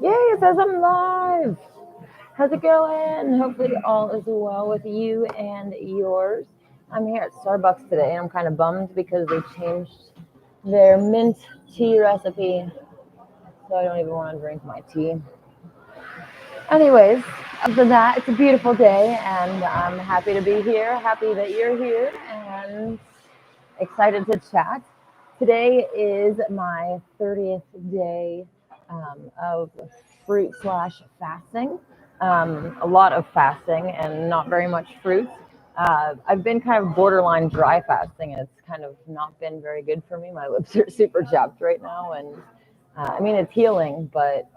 Yay, it says I'm live. How's it going? Hopefully all is well with you and yours. I'm here at Starbucks today and I'm kind of bummed because they changed their mint tea recipe. So I don't even want to drink my tea. Anyways, other than that, it's a beautiful day and I'm happy to be here. Happy that you're here and excited to chat. Today is my 30th day of fruit/fasting. A lot of fasting and not very much fruit. I've been kind of borderline dry fasting, and it's kind of not been very good for me. My lips are super chapped right now, and I mean it's healing, but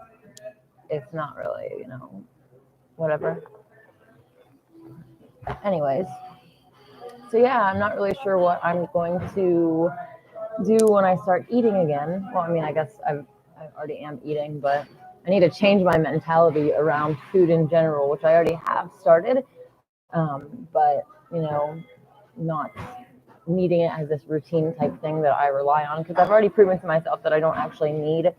it's not really, whatever. Anyways, so yeah, I'm not really sure what I'm going to do when I start eating again. Well, I mean, I guess I already am eating, but I need to change my mentality around food in general, which I already have started. But not needing it as this routine type thing that I rely on because I've already proven to myself that I don't actually need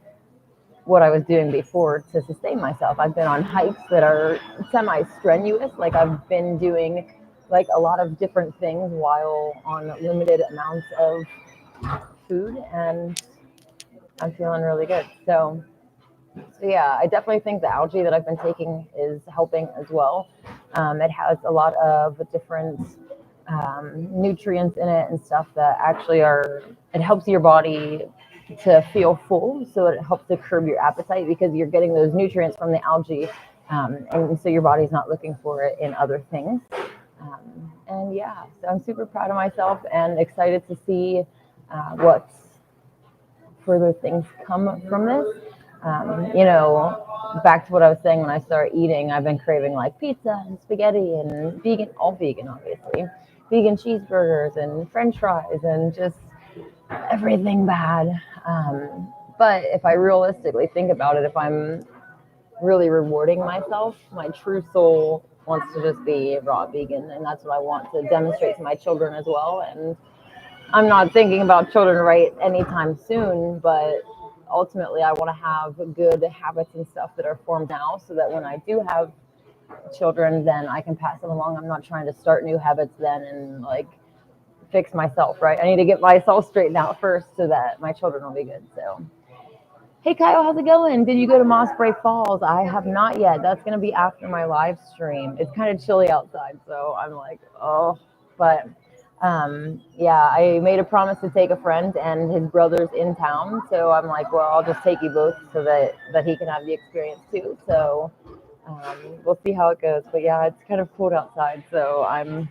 what I was doing before to sustain myself. I've been on hikes that are semi-strenuous, like I've been doing like a lot of different things while on limited amounts of food, and I'm feeling really good. So yeah, I definitely think the algae that I've been taking is helping as well. It has a lot of different nutrients in it and stuff that actually it helps your body to feel full. So it helps to curb your appetite because you're getting those nutrients from the algae. And so your body's not looking for it in other things. And yeah, so I'm super proud of myself and excited to see what further things come from this. Back to what I was saying when I started eating, I've been craving like pizza and spaghetti and all vegan, obviously, vegan cheeseburgers and French fries and just everything bad. But if I realistically think about it, if I'm really rewarding myself, my true soul wants to just be raw vegan, and that's what I want to demonstrate to my children as well. And I'm not thinking about children right anytime soon, but ultimately I want to have good habits and stuff that are formed now so that when I do have children, then I can pass them along. I'm not trying to start new habits then and like fix myself, right? I need to get myself straightened out first so that my children will be good. So, hey Kyle, how's it going? Did you go to Mossbury Falls? I have not yet. That's going to be after my live stream. It's kind of chilly outside, so I'm like, oh, but yeah, I made a promise to take a friend and his brother's in town. So I'm like, well, I'll just take you both so that he can have the experience too. So we'll see how it goes. But yeah, it's kind of cold outside. So I'm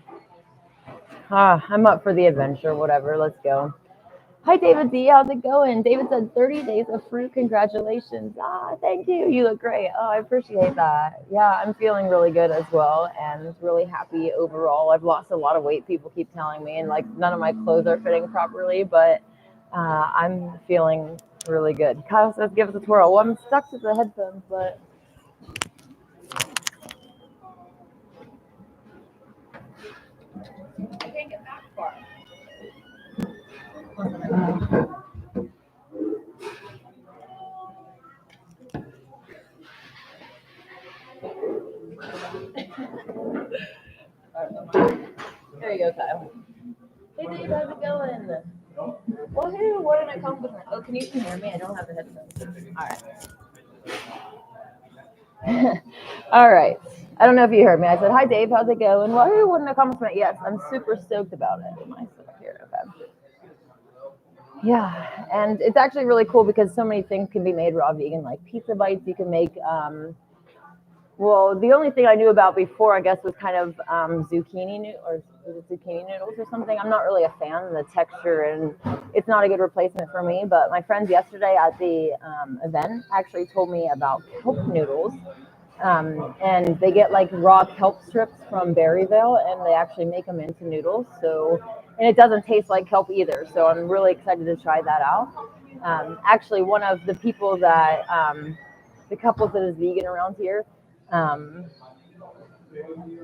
up for the adventure, whatever. Let's go. Hi, David D. How's it going? David said 30 days of fruit. Congratulations. Thank you. You look great. Oh, I appreciate that. Yeah, I'm feeling really good as well and really happy overall. I've lost a lot of weight. People keep telling me, and like none of my clothes are fitting properly, but I'm feeling really good. Kyle says, give us a twirl. Well, I'm stuck to the headphones, but. I can't get that far. There you go, Kyle. Hey, Dave, how's it going? Woohoo, what an accomplishment. Oh, can you even hear me? I don't have the headphones. All right. All right. I don't know if you heard me. I said, hi, Dave, how's it going? Woohoo, what an accomplishment. Yes, I'm super stoked about it. Myself here, okay. Yeah, and it's actually really cool because so many things can be made raw vegan, like pizza bites. You can make well, the only thing I knew about before, I guess, was kind of zucchini noodles or something. I'm not really a fan of the texture, and it's not a good replacement for me. But my friends yesterday at the event actually told me about kelp noodles, and they get like raw kelp strips from Berryville, and they actually make them into noodles. So, and it doesn't taste like kelp either. So I'm really excited to try that out. Actually, one of the people that the couples that is vegan around here. Um,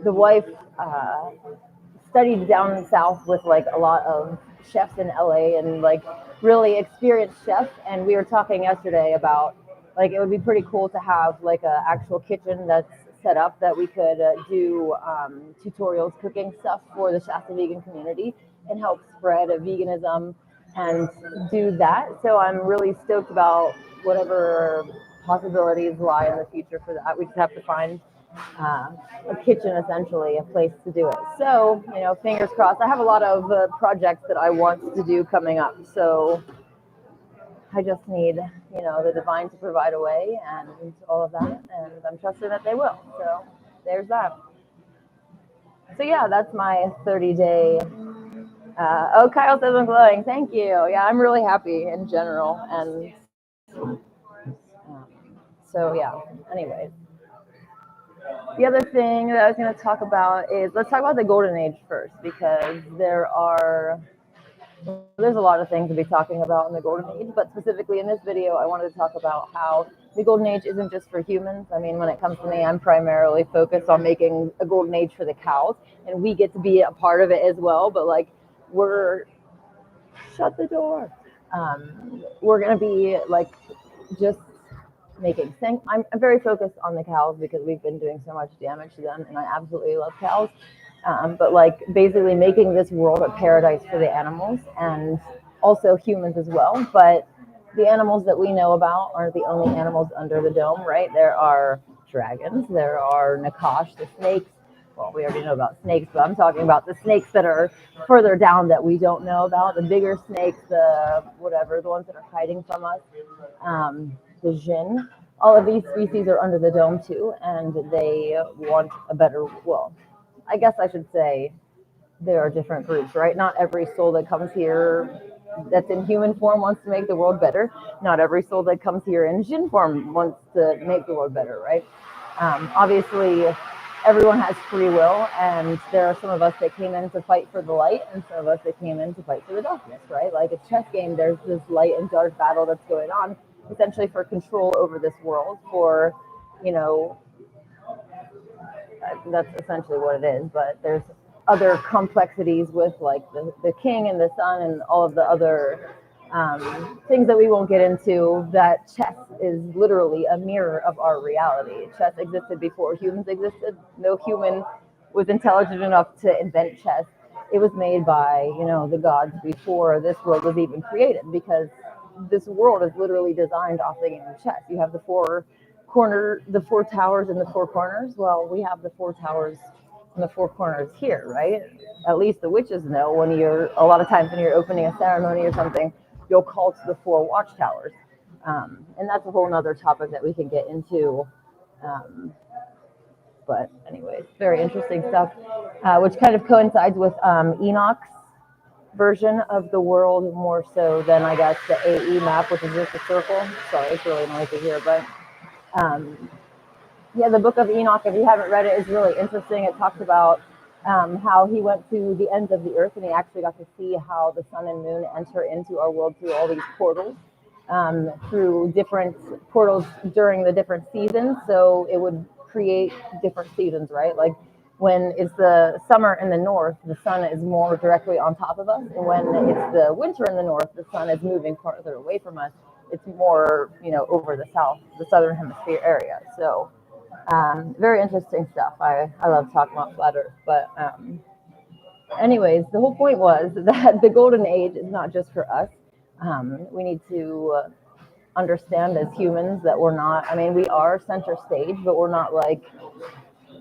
the wife studied down south with like a lot of chefs in LA and like really experienced chefs, and we were talking yesterday about like it would be pretty cool to have like a actual kitchen that's set up that we could do tutorials cooking stuff for the Shasta vegan community and help spread veganism and do that. So I'm really stoked about whatever possibilities lie in the future for that. We just have to find a kitchen, essentially, a place to do it. So, you know, fingers crossed. I have a lot of projects that I want to do coming up. So I just need, you know, the divine to provide a way and all of that. And I'm trusting that they will. So there's that. So yeah, that's my 30-day. Oh, Kyle says I'm glowing. Thank you. Yeah, I'm really happy in general. And so yeah, anyways. The other thing that I was going to talk about is let's talk about the Golden Age first, because there's a lot of things to be talking about in the Golden Age, but specifically in this video, I wanted to talk about how the Golden Age isn't just for humans. I mean, when it comes to me, I'm primarily focused on making a Golden Age for the cows, and we get to be a part of it as well, but like shut the door. We're going to be like just making sense. I'm very focused on the cows because we've been doing so much damage to them, and I absolutely love cows. But like basically making this world a paradise for the animals and also humans as well. But the animals that we know about aren't the only animals under the dome, right? There are dragons, there are Nakash, the snakes. Well, we already know about snakes, but I'm talking about the snakes that are further down that we don't know about. The bigger snakes, the whatever, the ones that are hiding from us. The Jinn. All of these species are under the dome too, and they want a better, well, I guess I should say there are different groups, right? Not every soul that comes here that's in human form wants to make the world better. Not every soul that comes here in Jinn form wants to make the world better, right? Obviously, everyone has free will, and there are some of us that came in to fight for the light, and some of us that came in to fight for the darkness, right? Like a chess game, there's this light and dark battle that's going on, essentially for control over this world, for, you know, that's essentially what it is, but there's other complexities with like the king and the sun and all of the other things that we won't get into. That chess is literally a mirror of our reality. Chess existed before humans existed. No human was intelligent enough to invent chess. It was made by, you know, the gods before this world was even created, because this world is literally designed off the game of chess. You have the four towers and the four corners. Well, we have the four towers and the four corners here, right? At least the witches know. When a lot of times when you're opening a ceremony or something, you'll call to the four watchtowers. And that's a whole nother topic that we can get into. But anyways, very interesting stuff, which kind of coincides with Enoch's version of the world more so than, I guess, the AE map, which is just a circle. Sorry, it's really noisy here, but yeah, the Book of Enoch, if you haven't read it, is really interesting. It talks about how he went to the ends of the earth, and he actually got to see how the sun and moon enter into our world through all these portals, through different portals during the different seasons. So it would create different seasons, right? Like when it's the summer in the north, the sun is more directly on top of us, and when it's the winter in the north, the sun is moving farther away from us. It's more, you know, over the southern hemisphere area. So very interesting stuff. I love talking about flat Earth, but anyways, the whole point was that the Golden Age is not just for us. We need to understand as humans that we're not, I mean, we are center stage, but we're not like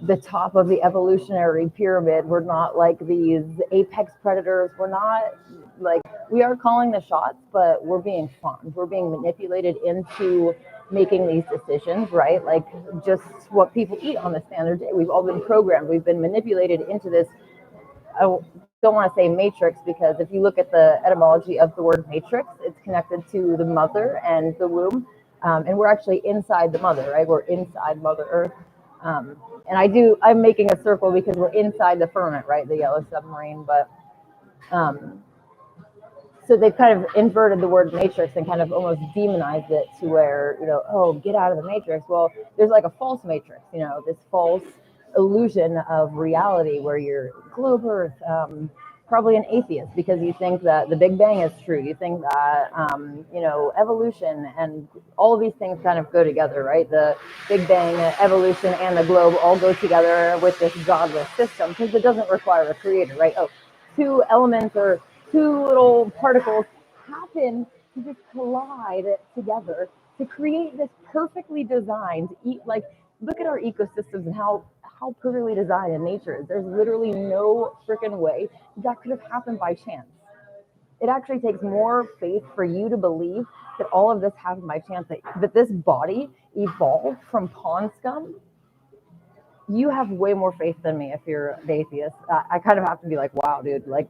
the top of the evolutionary pyramid. We're not like these apex predators. We're not like, we are calling the shots, but we're being farmed. We're being manipulated into making these decisions, right? Like just what people eat on the standard day. We've all been programmed. We've been manipulated into this. I don't want to say matrix, because if you look at the etymology of the word matrix, it's connected to the mother and the womb. And we're actually inside the mother, right? We're inside Mother Earth. And I'm making a circle because we're inside the firmament, right? The yellow submarine. But so they've kind of inverted the word matrix and kind of almost demonized it to where, you know, oh, get out of the matrix. Well, there's like a false matrix, you know, this false illusion of reality where you're globe earth, probably an atheist because you think that the Big Bang is true. You think that, evolution and all of these things kind of go together, right? The Big Bang, evolution, and the globe all go together with this godless system because it doesn't require a creator, right? Oh, two elements or two little particles happen to just collide together to create this perfectly designed, like, look at our ecosystems and how perfectly designed in nature is. There's literally no freaking way that could have happened by chance. It actually takes more faith for you to believe that all of this happened by chance, that this body evolved from pond scum. You have way more faith than me if you're an atheist. I kind of have to be like, wow, dude, like,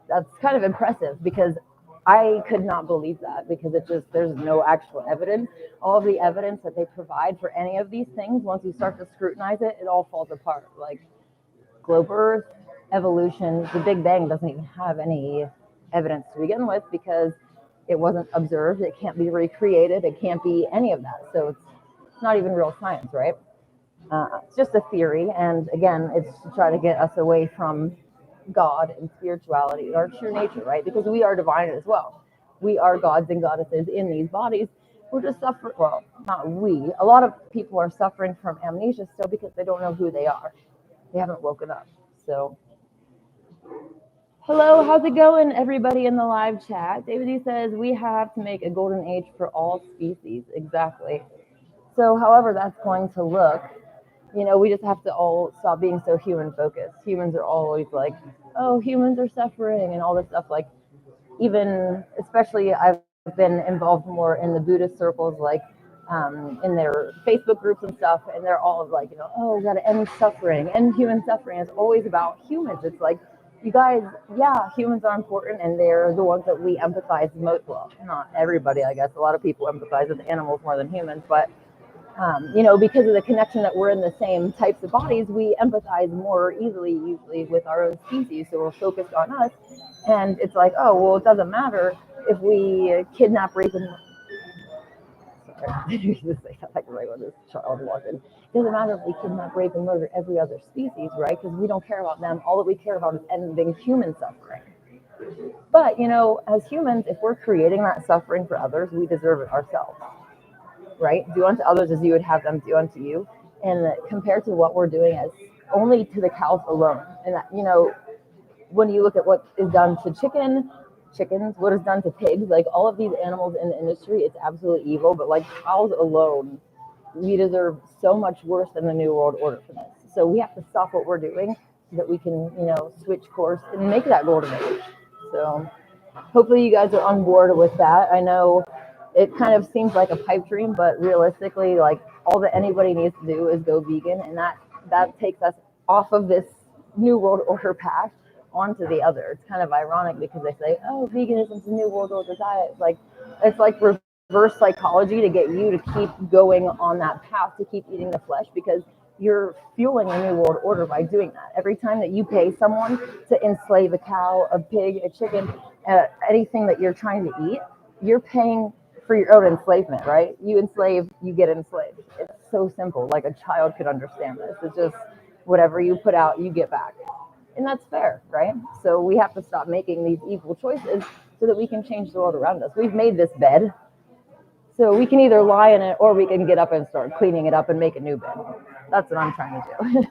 that's kind of impressive because I could not believe that because there's no actual evidence. All of the evidence that they provide for any of these things, once you start to scrutinize it, it all falls apart. Like globe earth, evolution, the Big Bang doesn't even have any evidence to begin with because it wasn't observed. It can't be recreated. It can't be any of that. So it's not even real science, right? It's just a theory. And again, it's to try to get us away from God and spirituality, our true nature, right? Because we are divine as well. We are gods and goddesses in these bodies. We're just suffering. Well, not we. A lot of people are suffering from amnesia still because they don't know who they are. They haven't woken up. So, hello, how's it going, everybody in the live chat? David E says we have to make a golden age for all species. Exactly. So, however that's going to look, we just have to all stop being so human focused. Humans are always like, oh, humans are suffering and all this stuff. Like, even, especially, I've been involved more in the Buddhist circles, like in their Facebook groups and stuff, and they're all like, oh, we got to end suffering, end human suffering. It's always about humans. It's like, you guys, yeah, humans are important, and they're the ones that we empathize most. Well, not everybody, I guess. A lot of people empathize with animals more than humans, but because of the connection that we're in the same types of bodies, we empathize more easily, usually, with our own species. So we're focused on us. And it's like, oh, well, it doesn't matter if we kidnap, rape, and... Sorry, I didn't say that like right when this child walked in. It doesn't matter if we kidnap, rape, and murder every other species, right? Because we don't care about them. All that we care about is ending human suffering. But, as humans, if we're creating that suffering for others, we deserve it ourselves. Right? Do unto others as you would have them do unto you. And compared to what we're doing as only to the cows alone. And that, when you look at what is done to chickens, what is done to pigs, like all of these animals in the industry, it's absolutely evil. But like cows alone, we deserve so much worse than the New World Order for this. So we have to stop what we're doing so that we can, switch course and make that golden age. So hopefully you guys are on board with that. I know it kind of seems like a pipe dream, but realistically, like all that anybody needs to do is go vegan, and that takes us off of this New World Order path onto the other. It's kind of ironic because they say, oh, veganism's the New World Order diet. It's like reverse psychology to get you to keep going on that path, to keep eating the flesh, because you're fueling the New World Order by doing that. Every time that you pay someone to enslave a cow, a pig, a chicken, anything that you're trying to eat, you're paying for your own enslavement, right? You enslave, you get enslaved. It's so simple. Like a child could understand this. It's just whatever you put out, you get back. And that's fair, right? So we have to stop making these evil choices so that we can change the world around us. We've made this bed, so we can either lie in it or we can get up and start cleaning it up and make a new bed. That's what I'm trying to do.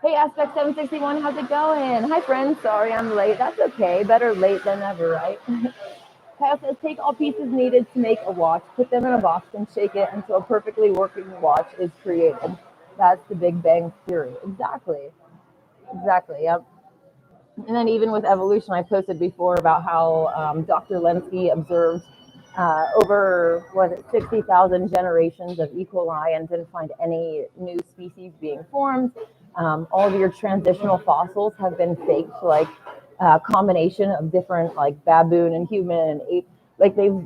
Hey, Aspect 761, how's it going? Hi, friends. Sorry I'm late. That's okay. Better late than never, right? Kyle says, take all pieces needed to make a watch, put them in a box, and shake it until a perfectly working watch is created. That's the Big Bang Theory. Exactly, yep. And then even with evolution, I posted before about how Dr. Lenski observed over 60,000 generations of E. coli and didn't find any new species being formed. All of your transitional fossils have been faked, like combination of different, like baboon and human and ape. Like they've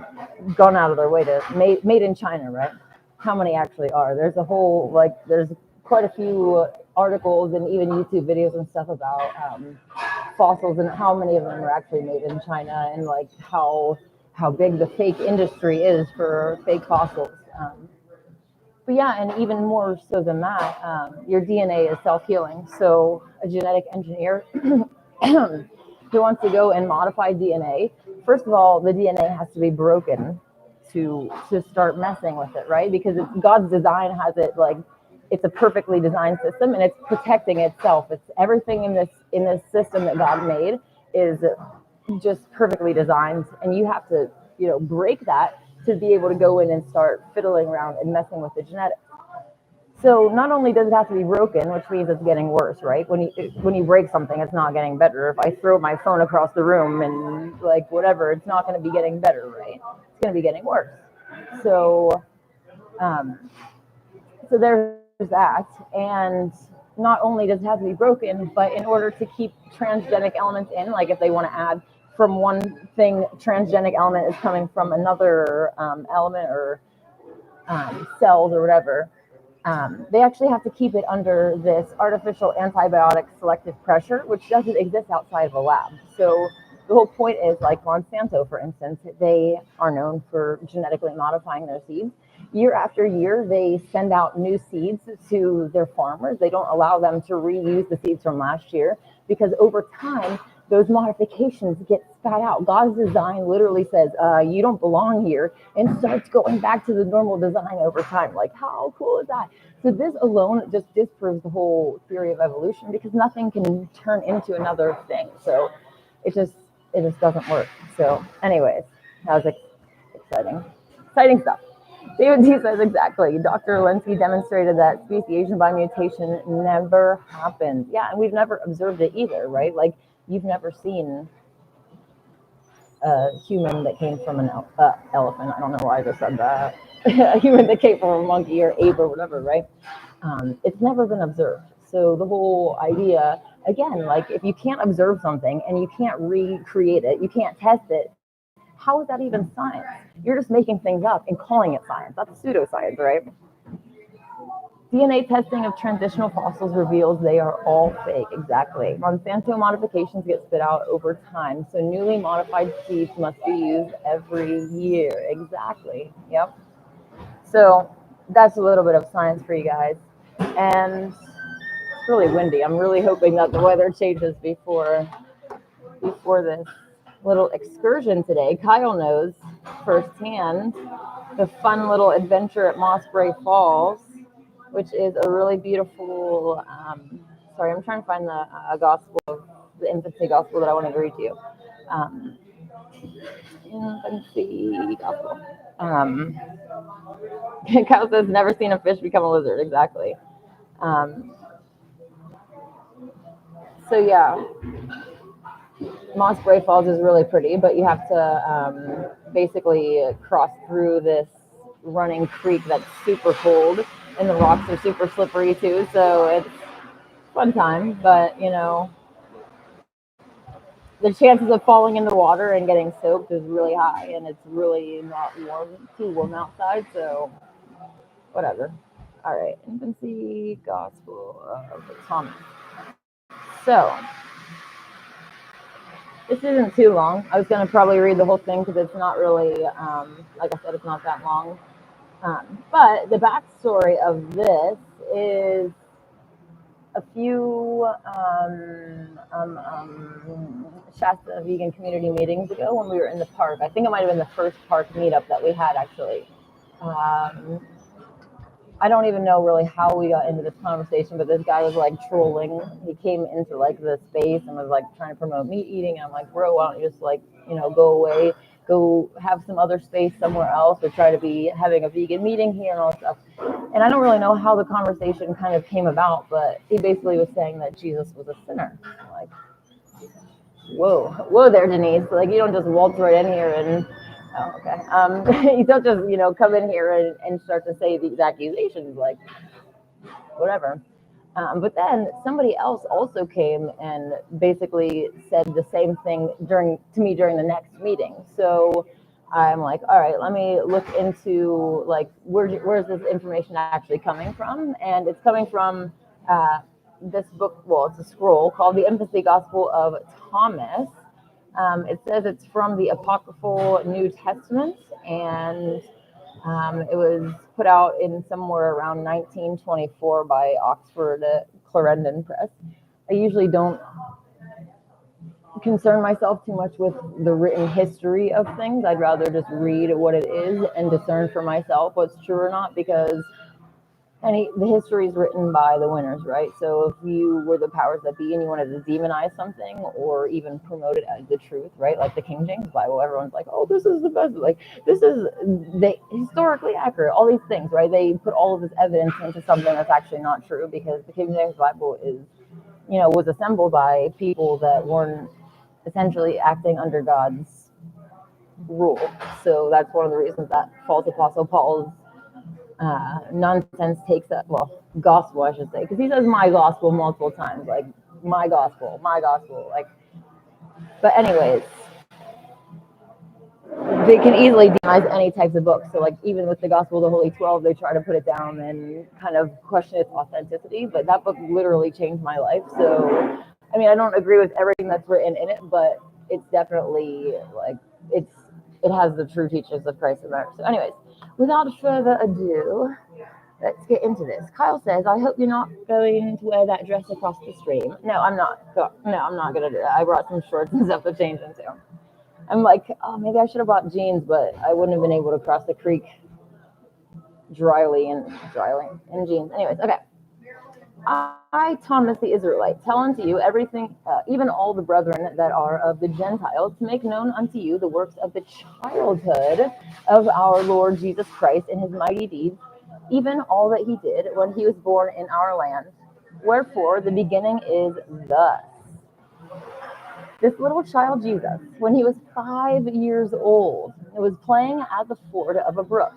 gone out of their way to made in China, right? How many actually are? There's a whole, there's quite a few articles and even YouTube videos and stuff about fossils and how many of them are actually made in China, and like how big the fake industry is for fake fossils. But yeah, and even more so than that, your DNA is self-healing. So a genetic engineer who wants to go and modify DNA, first of all, the DNA has to be broken to start messing with it, right? Because God's design has it like it's a perfectly designed system, and it's protecting itself. It's everything in this system that God made is just perfectly designed, and you have to break that to be able to go in and start fiddling around and messing with the genetics. So not only does it have to be broken, which means it's getting worse, right? When you break something, it's not getting better. If I throw my phone across the room and like whatever, it's not going to be getting better, right? It's going to be getting worse. So, um, so there's that, and not only does it have to be broken, but in order to keep transgenic elements in, like if they want to add from one thing, transgenic element is coming from another element or cells or whatever. They actually have to keep it under this artificial antibiotic selective pressure, which doesn't exist outside of a lab. So the whole point is, like Monsanto, for instance, they are known for genetically modifying their seeds. Year after year, they send out new seeds to their farmers. They don't allow them to reuse the seeds from last year because over time, those modifications get spat out. God's design literally says, you don't belong here, and starts going back to the normal design over time. Like, how cool is that? So this alone just disproves the whole theory of evolution because nothing can turn into another thing. So it just doesn't work. So anyways, that was exciting stuff. David D says exactly. Dr. Lenski demonstrated that speciation by mutation never happens. Yeah, and we've never observed it either, right? Like you've never seen a human that came from an elephant. I don't know why I just said that. A human that came from a monkey or ape or whatever, right? It's never been observed. So the whole idea, again, like if you can't observe something and you can't recreate it, you can't test it, how is that even science? You're just making things up and calling it science. That's pseudoscience, right? DNA testing of transitional fossils reveals they are all fake. Exactly. Monsanto modifications get spit out over time, so newly modified seeds must be used every year. Exactly. Yep. So that's a little bit of science for you guys. And it's really windy. I'm really hoping that the weather changes before this little excursion today. Kyle knows firsthand the fun little adventure at Moss Bray Falls, which is a really beautiful. Sorry, I'm trying to find the gospel, the infancy gospel that I wanted to read to you. Infancy gospel. Kyle says, "Never seen a fish become a lizard." Exactly. So yeah. Moss Bray Falls is really pretty, but you have to basically cross through this running creek that's super cold, and the rocks are super slippery too. So it's a fun time, but the chances of falling in the water and getting soaked is really high, and it's really not too warm outside. So whatever. All right, Infancy Gospel of Thomas. So. This isn't too long. I was going to probably read the whole thing because it's not really, like I said, it's not that long. But the backstory of this is a few Shasta vegan community meetings ago when we were in the park. I think it might have been the first park meetup that we had, actually. I don't even know really how we got into this conversation, but this guy was like trolling. He came into like the space and was like trying to promote meat eating. And I'm like, bro, why don't you just like, go away, go have some other space somewhere else, or try to be having a vegan meeting here and all that stuff. And I don't really know how the conversation kind of came about, but he basically was saying that Jesus was a sinner. I'm like, whoa there, Denise. Like, you don't just waltz right in here and oh, okay. You don't just, come in here and start to say these accusations, like, whatever. But then somebody else also came and basically said the same thing to me during the next meeting. So I'm like, all right, let me look into, like, where's this information actually coming from? And it's coming from this book, well, it's a scroll called The Infancy Gospel of Thomas. It says it's from the Apocryphal New Testament, and It was put out in somewhere around 1924 by Oxford Clarendon Press. I usually don't concern myself too much with the written history of things. I'd rather just read what it is and discern for myself what's true or not, because the history is written by the winners, right? So if you were the powers that be and you wanted to demonize something or even promote it as the truth, right? Like the King James Bible, everyone's like, oh, this is the best. Like, this is historically accurate. All these things, right? They put all of this evidence into something that's actually not true, because the King James Bible was assembled by people that weren't essentially acting under God's rule. So that's one of the reasons that false apostle Paul's nonsense takes up, gospel, I should say, because he says my gospel multiple times, like my gospel, like. But anyways, they can easily demonize any types of books. So like even with the Gospel of the Holy 12, they try to put it down and kind of question its authenticity. But that book literally changed my life. So I mean, I don't agree with everything that's written in it, but it's definitely like it has the true teachings of Christ in there. So anyways, without further ado, let's get into this. Kyle says, I hope you're not going to wear that dress across the stream. No, I'm not. No, I'm not going to do that. I brought some shorts and stuff to change into. I'm like, oh, maybe I should have bought jeans, but I wouldn't have been able to cross the creek dryly in jeans. Anyways, okay. I, Thomas the Israelite, tell unto you everything, even all the brethren that are of the Gentiles, to make known unto you the works of the childhood of our Lord Jesus Christ and his mighty deeds, even all that he did when he was born in our land. Wherefore the beginning is thus. This little child Jesus, when he was 5 years old, was playing at the ford of a brook.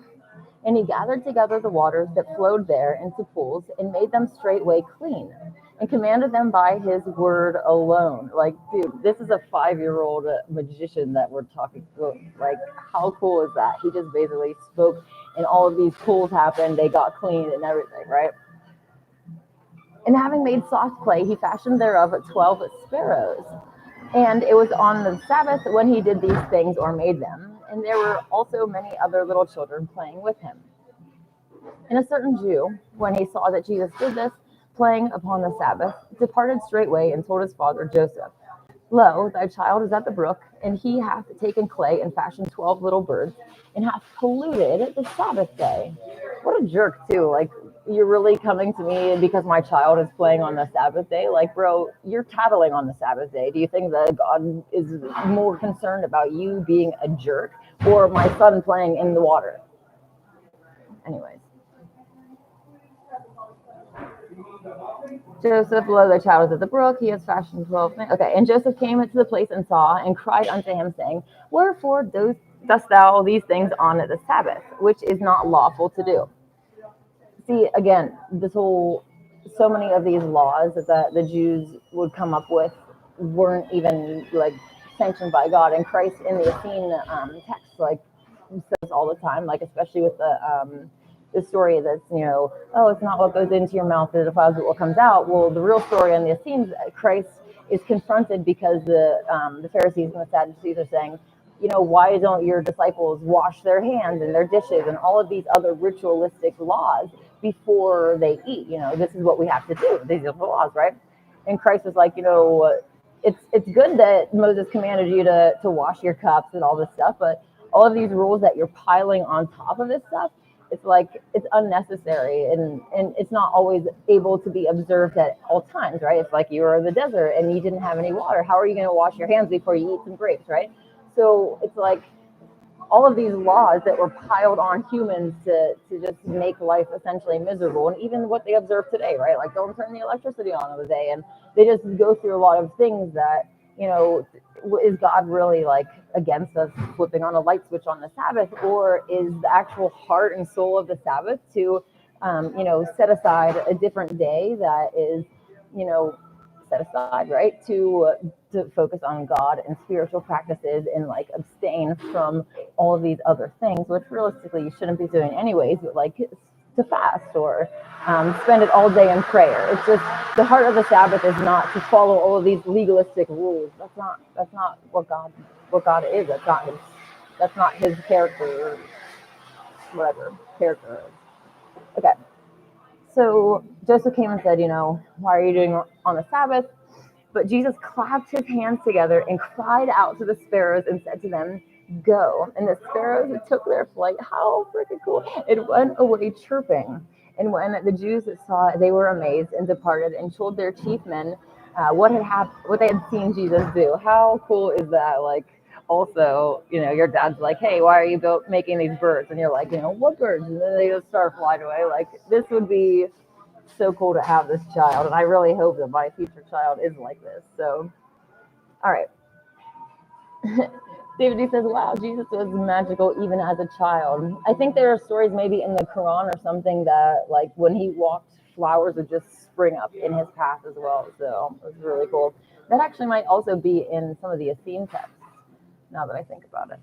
And he gathered together the waters that flowed there into pools, and made them straightway clean, and commanded them by his word alone. Like, dude, this is a 5-year-old magician that we're talking about. Like, how cool is that? He just basically spoke, and all of these pools happened. They got clean and everything, right? And having made soft clay, he fashioned thereof 12 sparrows. And it was on the Sabbath when he did these things or made them. And there were also many other little children playing with him. And a certain Jew, when he saw that Jesus did this, playing upon the Sabbath, departed straightway and told his father Joseph, Lo, thy child is at the brook, and he hath taken clay and fashioned 12 little birds, and hath polluted the Sabbath day. What a jerk, too. Like, you're really coming to me because my child is playing on the Sabbath day? Like, bro, you're tattling on the Sabbath day. Do you think that God is more concerned about you being a jerk or my son playing in the water? Anyways. Joseph, lo, the child is at the brook, he has fashioned 12 men. Okay, and Joseph came into the place and saw, and cried unto him, saying, Wherefore dost thou these things on the Sabbath, which is not lawful to do? See, again, so many of these laws that the Jews would come up with weren't even like sanctioned by God. And Christ in the Essene text, like, says all the time, like especially with the story that's, oh, it's not what goes into your mouth that defiles what comes out. Well, the real story on the Essenes, Christ is confronted because the Pharisees and the Sadducees are saying, why don't your disciples wash their hands and their dishes and all of these other ritualistic laws before they eat? This is what we have to do. These are the laws, right? And Christ is like, it's good that Moses commanded you to wash your cups and all this stuff, but all of these rules that you're piling on top of this stuff, it's like it's unnecessary, and it's not always able to be observed at all times, right? It's like you were in the desert and you didn't have any water. How are you going to wash your hands before you eat some grapes, right? So it's like all of these laws that were piled on humans to just make life essentially miserable, and even what they observe today, right? Like, don't turn the electricity on the day, and they just go through a lot of things that, is God really like against us flipping on a light switch on the Sabbath, or is the actual heart and soul of the Sabbath to, set aside a different day that is, set aside, right, to focus on God and spiritual practices, and like abstain from all of these other things, which realistically you shouldn't be doing anyways, but like to fast or spend it all day in prayer. It's just the heart of the Sabbath is not to follow all of these legalistic rules. That's not what God is. That's not his character. whatever character is. Okay. So Joseph came and said, why are you doing on the Sabbath? But Jesus clapped his hands together and cried out to the sparrows and said to them, go. And the sparrows took their flight. How freaking cool. It went away chirping. And when the Jews saw it, they were amazed and departed and told their chief men what they had seen Jesus do. How cool is that? Like, also, your dad's like, hey, why are you making these birds? And you're like, what birds? And then they just start flying away. Like, this would be so cool to have this child. And I really hope that my future child is like this. So, all right. David D says, wow, Jesus was magical even as a child. I think there are stories maybe in the Quran or something that, like, when he walked, flowers would just spring up in his path as well. So it was really cool. That actually might also be in some of the Essene texts, now that I think about it.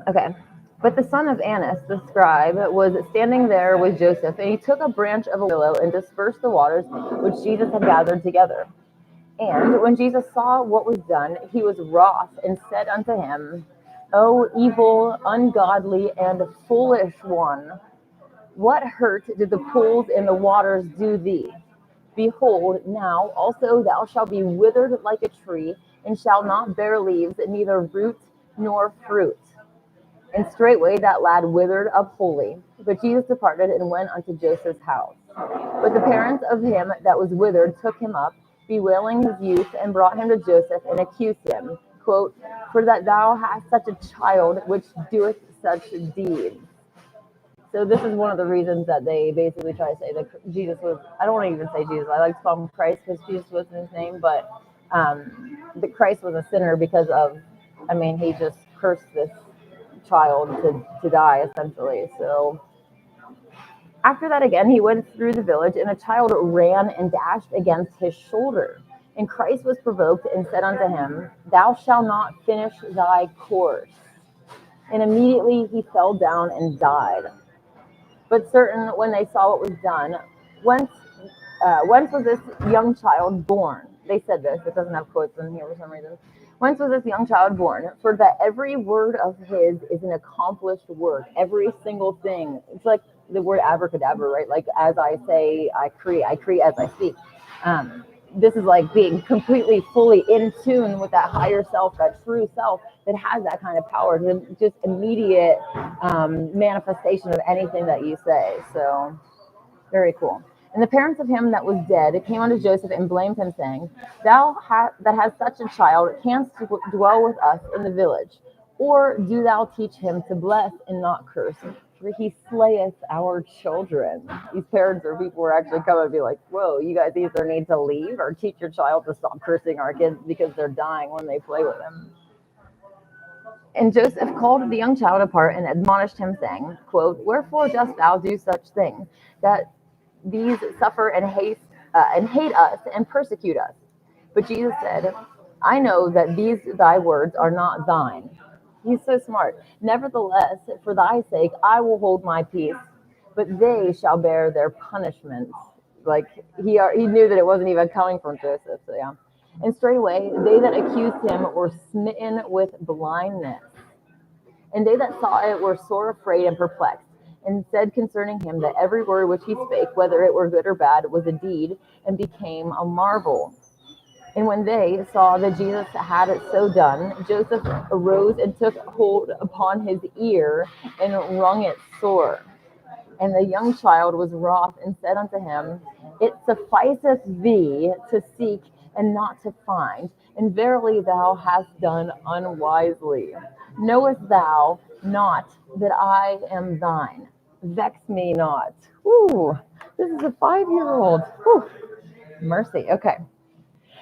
Okay. But the son of Annas, the scribe, was standing there with Joseph, and he took a branch of a willow and dispersed the waters which Jesus had gathered together. And when Jesus saw what was done, he was wroth and said unto him, O evil, ungodly, and foolish one, what hurt did the pools and the waters do thee? Behold, now also thou shalt be withered like a tree, and shalt not bear leaves, neither root nor fruit. And straightway that lad withered up wholly. But Jesus departed and went unto Joseph's house. But the parents of him that was withered took him up, bewailing his youth, and brought him to Joseph, and accused him, quote, for that thou hast such a child which doeth such deeds. So this is one of the reasons that they basically try to say that Jesus was, I don't want to even say Jesus, I like to call him Christ because Jesus wasn't his name, but that Christ was a sinner because of, he just cursed this child to die, essentially. So after that, again, he went through the village, and a child ran and dashed against his shoulder. And Christ was provoked and said unto him, thou shalt not finish thy course. And immediately he fell down and died. But certain, when they saw what was done, whence was this young child born? They said this. It doesn't have quotes in here for some reason. Whence was this young child born? For that every word of his is an accomplished word. Every single thing. It's like the word abracadabra, right? Like, as I say, I create as I speak. This is like being completely, fully in tune with that higher self, that true self that has that kind of power, just immediate manifestation of anything that you say. So, very cool. And the parents of him that was dead came unto Joseph and blamed him, saying, thou that hast such a child, canst dwell with us in the village? Or do thou teach him to bless and not curse? For he slayeth our children. These parents or people were actually coming and be like, whoa, you guys either need to leave or teach your child to stop cursing our kids because they're dying when they play with them. And Joseph called the young child apart and admonished him, saying, quote, wherefore dost thou do such things, that these suffer and hate us and persecute us? But Jesus said, I know that these thy words are not thine. He's so smart. Nevertheless, for thy sake, I will hold my peace, but they shall bear their punishments. Like, he knew that it wasn't even coming from Joseph. So yeah. And straightway they that accused him were smitten with blindness. And they that saw it were sore afraid and perplexed, and said concerning him that every word which he spake, whether it were good or bad, was a deed, and became a marvel. And when they saw that Jesus had it so done, Joseph arose and took hold upon his ear and wrung it sore. And the young child was wroth and said unto him, it sufficeth thee to seek and not to find, and verily thou hast done unwisely. Knowest thou not that I am thine? Vex me not. Woo, this is a 5-year-old. Whew. Mercy. Okay.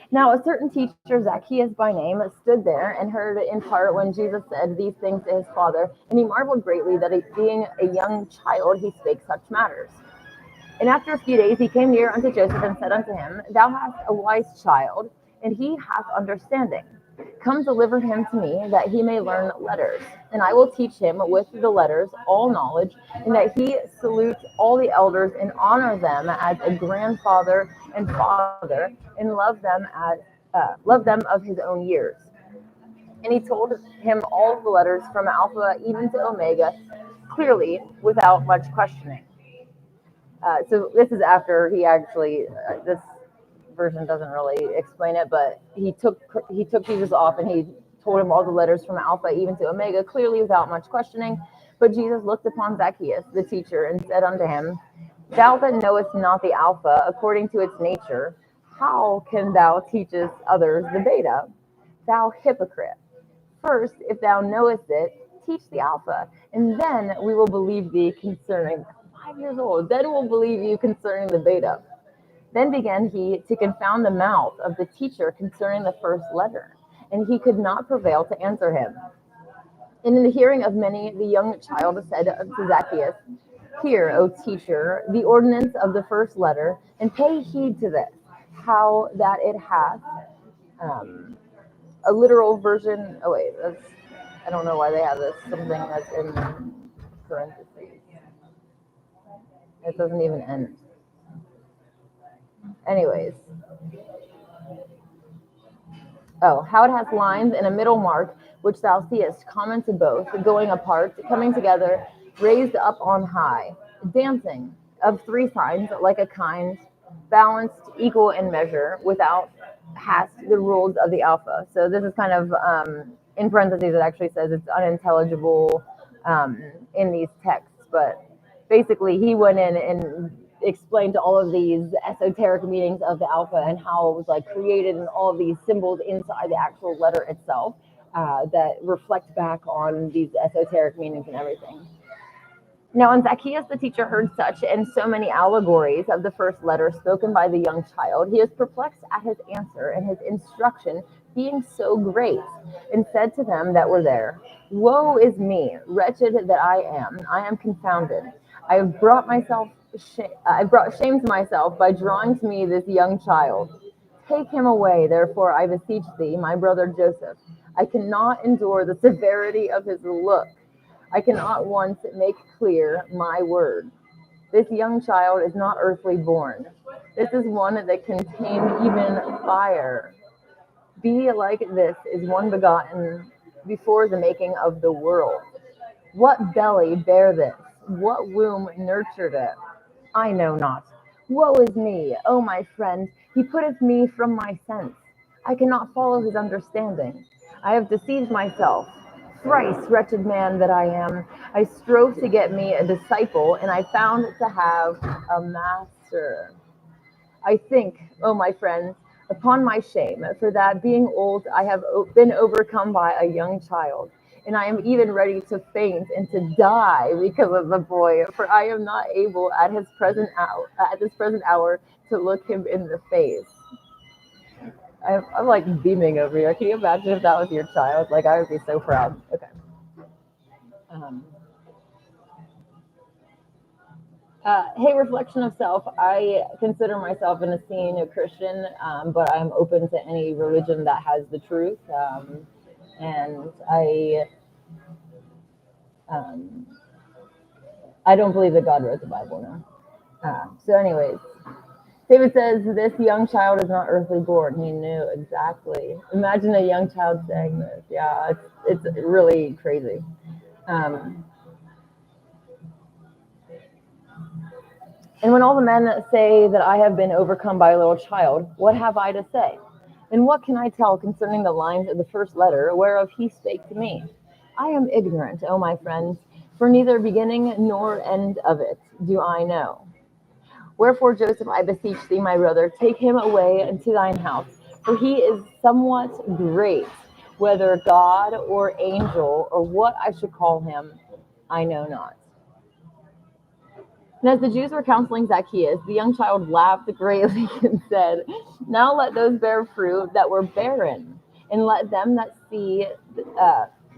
Now a certain teacher, Zacchaeus by name, stood there and heard in part when Jesus said these things to his father, and he marveled greatly that being a young child he spake such matters. And after a few days he came near unto Joseph and said unto him, thou hast a wise child, and he hath understanding. Come deliver him to me, that he may learn letters. And I will teach him with the letters all knowledge, and that he salute all the elders and honor them as a grandfather and father, and love them of his own years. And he told him all the letters from Alpha even to Omega. clearly without much questioning. So this is after he actually, this version doesn't really explain it, but he took Jesus off and he told him all the letters from Alpha even to Omega, clearly without much questioning. But Jesus looked upon Zacchaeus, the teacher, and said unto him, Thou that knowest not the Alpha according to its nature, how can thou teachest others the Beta? Thou hypocrite. First, if thou knowest it, teach the Alpha, and then we will believe thee concerning 5 years old. Then we'll believe you concerning the Beta. Then began he to confound the mouth of the teacher concerning the first letter, and he could not prevail to answer him. And in the hearing of many, the young child said to Zacchaeus, Hear, O teacher, the ordinance of the first letter, and pay heed to this, how that it hath a literal version. Oh wait, I don't know why they have this. Something that's in parentheses. It doesn't even end. Anyways. Oh, how it has lines and a middle mark, which thou seest, common to both, going apart, coming together, raised up on high, dancing, of 3 signs, like a kind, balanced, equal in measure, without hast the rules of the Alpha. So this is kind of, in parentheses, it actually says it's unintelligible in these texts, but basically he went in and explained all of these esoteric meanings of the Alpha and how it was like created and all of these symbols inside the actual letter itself that reflect back on these esoteric meanings and everything. Now, when Zacchaeus the teacher heard such and so many allegories of the first letter spoken by the young child, he is perplexed at his answer and his instruction being so great, and said to them that were there, Woe is me, wretched that I am confounded. I have brought shame to myself by drawing to me this young child. Take him away, therefore, I beseech thee, my brother Joseph. I cannot endure the severity of his look. I cannot once make clear my word. This young child is not earthly born. This is one that can tame even fire. Be like this is one begotten before the making of the world. What belly bare this? What womb nurtured it? I know not. Woe is me, O my friend, he putteth me from my sense. I cannot follow his understanding. I have deceived myself. Thrice wretched man that I am. I strove to get me a disciple, and I found to have a master. I think, O my friends, upon my shame, for that being old I have been overcome by a young child, and I am even ready to faint and to die because of the boy, for I am not able at this present hour to look him in the face. I'm like beaming over here. Can you imagine if that was your child? Like, I would be so proud. Okay. Hey, reflection of self. I consider myself an esteemed Christian, but I'm open to any religion that has the truth. And I don't believe that God wrote the Bible, no. So anyways, David says, this young child is not earthly born. He knew exactly. Imagine a young child saying this. Yeah, it's really crazy. And when all the men say that I have been overcome by a little child, what have I to say? And what can I tell concerning the lines of the first letter, whereof he spake to me? I am ignorant, O my friends, for neither beginning nor end of it do I know. Wherefore, Joseph, I beseech thee, my brother, take him away into thine house, for he is somewhat great, whether God or angel, or what I should call him, I know not. And as the Jews were counseling Zacchaeus, the young child laughed greatly and said, Now let those bear fruit that were barren, and let them that see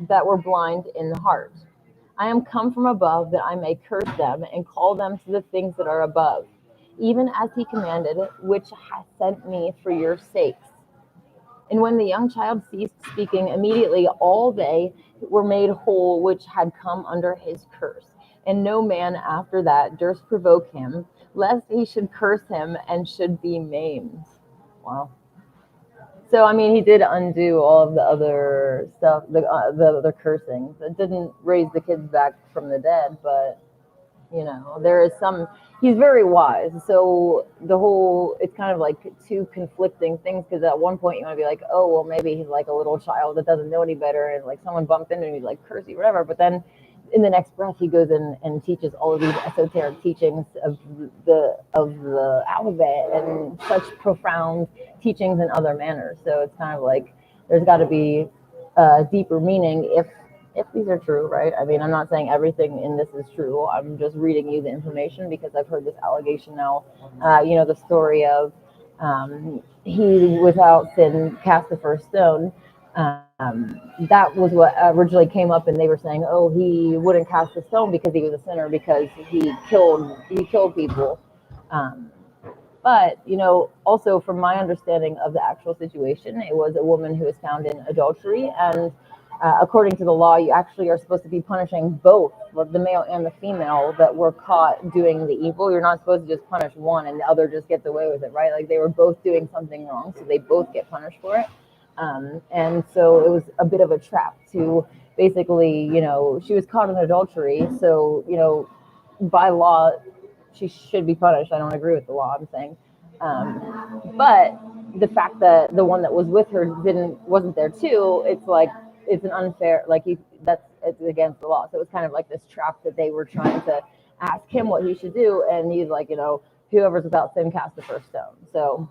that were blind in the heart. I am come from above that I may curse them and call them to the things that are above, even as he commanded, which hath sent me for your sakes. And when the young child ceased speaking, immediately all they were made whole which had come under his curse. And no man after that durst provoke him, lest he should curse him and should be maimed. Wow. So I mean, he did undo all of the other stuff, the other cursings. It didn't raise the kids back from the dead, but there is some. He's very wise. So it's kind of like two conflicting things, because at one point you want to be like, oh well, maybe he's like a little child that doesn't know any better, and like someone bumped into him and he's like curse you, whatever. But then in the next breath, he goes in and teaches all of these esoteric teachings of the alphabet and such profound teachings in other manners. So it's kind of like there's got to be a deeper meaning if these are true, right? I mean, I'm not saying everything in this is true. I'm just reading you the information because I've heard this allegation now. The story of he without sin cast the first stone. That was what originally came up, and they were saying, "Oh, he wouldn't cast the stone because he was a sinner because he killed people." But also from my understanding of the actual situation, it was a woman who was found in adultery, and according to the law, you actually are supposed to be punishing both the male and the female that were caught doing the evil. You're not supposed to just punish one and the other just gets away with it, right? Like they were both doing something wrong, so they both get punished for it. And so it was a bit of a trap to basically, she was caught in adultery. So, by law, she should be punished. I don't agree with the law, I'm saying. But the fact that the one that was with her wasn't there too, it's like, it's an unfair, like it's against the law. So it was kind of like this trap that they were trying to ask him what he should do. And he's like, whoever's without sin cast the first stone. So,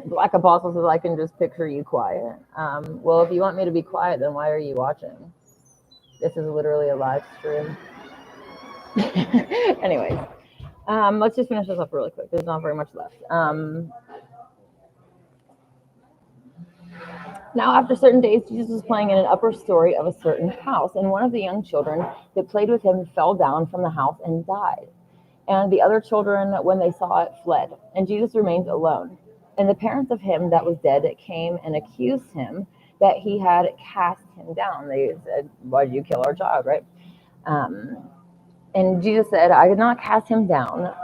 Black Apostle says, I can just picture you quiet. Well, if you want me to be quiet, then why are you watching? This is literally a live stream. Anyways, let's just finish this up really quick. There's not very much left. Now, after certain days, Jesus was playing in an upper story of a certain house, and one of the young children that played with him fell down from the house and died. And the other children, when they saw it, fled. And Jesus remained alone. And the parents of him that was dead came and accused him that he had cast him down. They said, why did you kill our child, right? And Jesus said, I did not cast him down,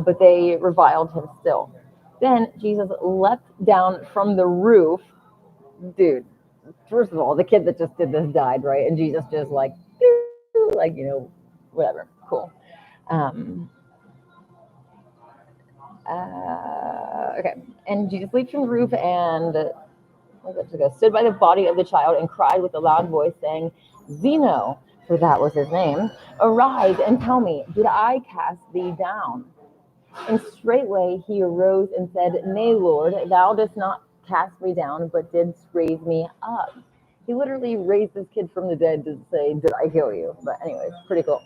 but they reviled him still. Then Jesus leapt down from the roof. Dude, first of all, the kid that just did this died, right? And Jesus just like, whatever, cool. Okay. And Jesus leaped from the roof and stood by the body of the child and cried with a loud voice, saying, Zeno, for that was his name, arise and tell me, did I cast thee down? And straightway he arose and said, Nay, Lord, thou didst not cast me down, but didst raise me up. He literally raised this kid from the dead to say, did I kill you? But anyways, pretty cool.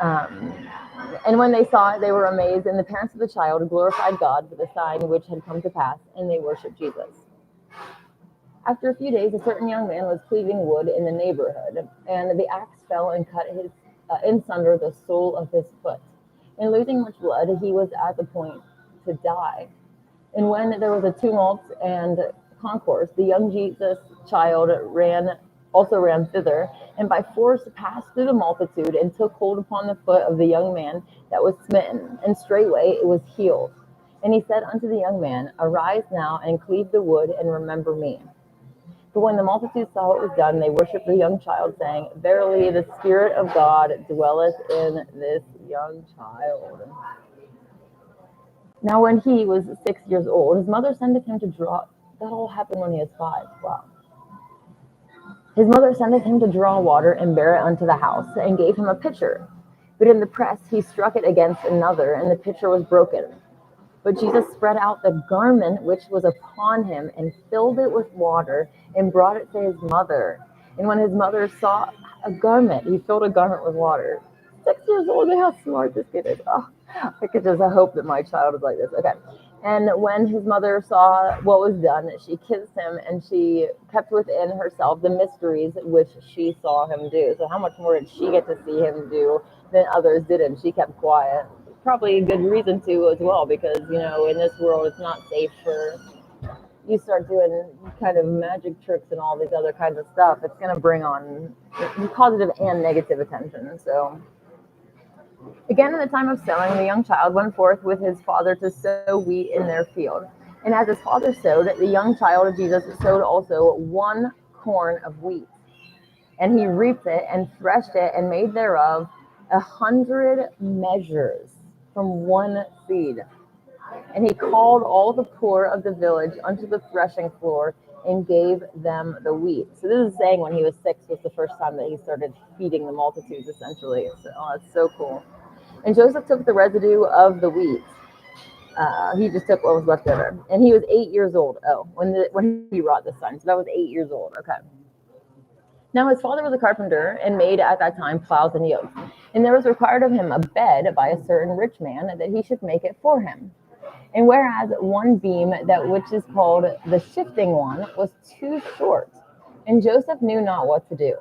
And when they saw it, they were amazed, and the parents of the child glorified God for the sign which had come to pass, and they worshipped Jesus. After a few days, a certain young man was cleaving wood in the neighborhood, and the axe fell and cut in sunder the sole of his foot. And losing much blood, he was at the point to die. And when there was a tumult and concourse, the young Jesus child also ran thither, and by force passed through the multitude, and took hold upon the foot of the young man that was smitten, and straightway it was healed. And he said unto the young man, Arise now, and cleave the wood, and remember me. But when the multitude saw what was done, they worshipped the young child, saying, Verily the Spirit of God dwelleth in this young child. Now when he was 6 years old, his mother sendeth him to draw. That all happened when he was 5. Wow. His mother sendeth him to draw water and bear it unto the house, and gave him a pitcher. But in the press he struck it against another, and the pitcher was broken. But Jesus spread out the garment which was upon him, and filled it with water, and brought it to his mother. And when his mother saw a garment, he filled a garment with water. 6 years old, how smart this kid is. Oh, I could just hope that my child is like this. Okay. And when his mother saw what was done, she kissed him, and she kept within herself the mysteries which she saw him do. So how much more did she get to see him do than others didn't? She kept quiet. Probably a good reason to as well, because, in this world, it's not safe for you start doing kind of magic tricks and all these other kinds of stuff. It's going to bring on positive and negative attention. So Again, in the time of sowing, the young child went forth with his father to sow wheat in their field. And as his father sowed, the young child of Jesus sowed also one corn of wheat. And he reaped it and threshed it and made thereof 100 measures from one seed. And he called all the poor of the village unto the threshing floor and gave them the wheat. So this is saying when he was 6 was the first time that he started feeding the multitudes, essentially. So, it's so cool. And Joseph took the residue of the wheat. He just took what was left over. And he was 8 years old. Oh, when he wrought this son. So that was 8 years old. Okay. Now his father was a carpenter and made at that time plows and yokes. And there was required of him a bed by a certain rich man that he should make it for him. And whereas one beam, that which is called the shifting one, was too short, and Joseph knew not what to do.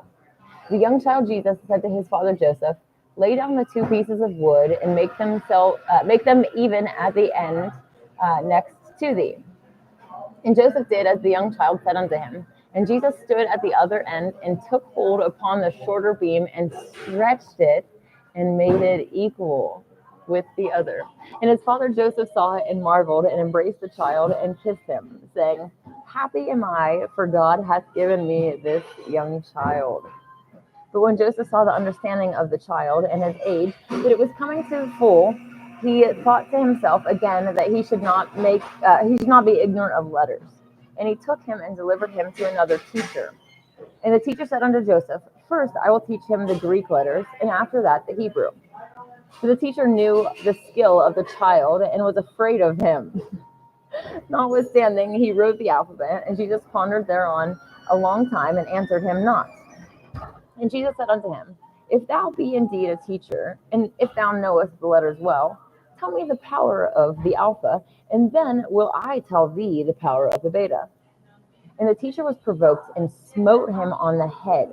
The young child Jesus said to his father Joseph, lay down the 2 pieces of wood and make them even at the end next to thee. And Joseph did as the young child said unto him. And Jesus stood at the other end and took hold upon the shorter beam and stretched it and made it equal with the other. And his father Joseph saw it and marveled and embraced the child and kissed him, saying, happy am I, for God hath given me this young child. But when Joseph saw the understanding of the child and his age, that it was coming to the full, he thought to himself again that he should not be ignorant of letters. And he took him and delivered him to another teacher. And the teacher said unto Joseph, first I will teach him the Greek letters, and after that the Hebrew. So the teacher knew the skill of the child and was afraid of him. Notwithstanding, he wrote the alphabet, and Jesus pondered thereon a long time and answered him not. And Jesus said unto him, if thou be indeed a teacher, and if thou knowest the letters well, tell me the power of the alpha, and then will I tell thee the power of the beta. And the teacher was provoked and smote him on the head.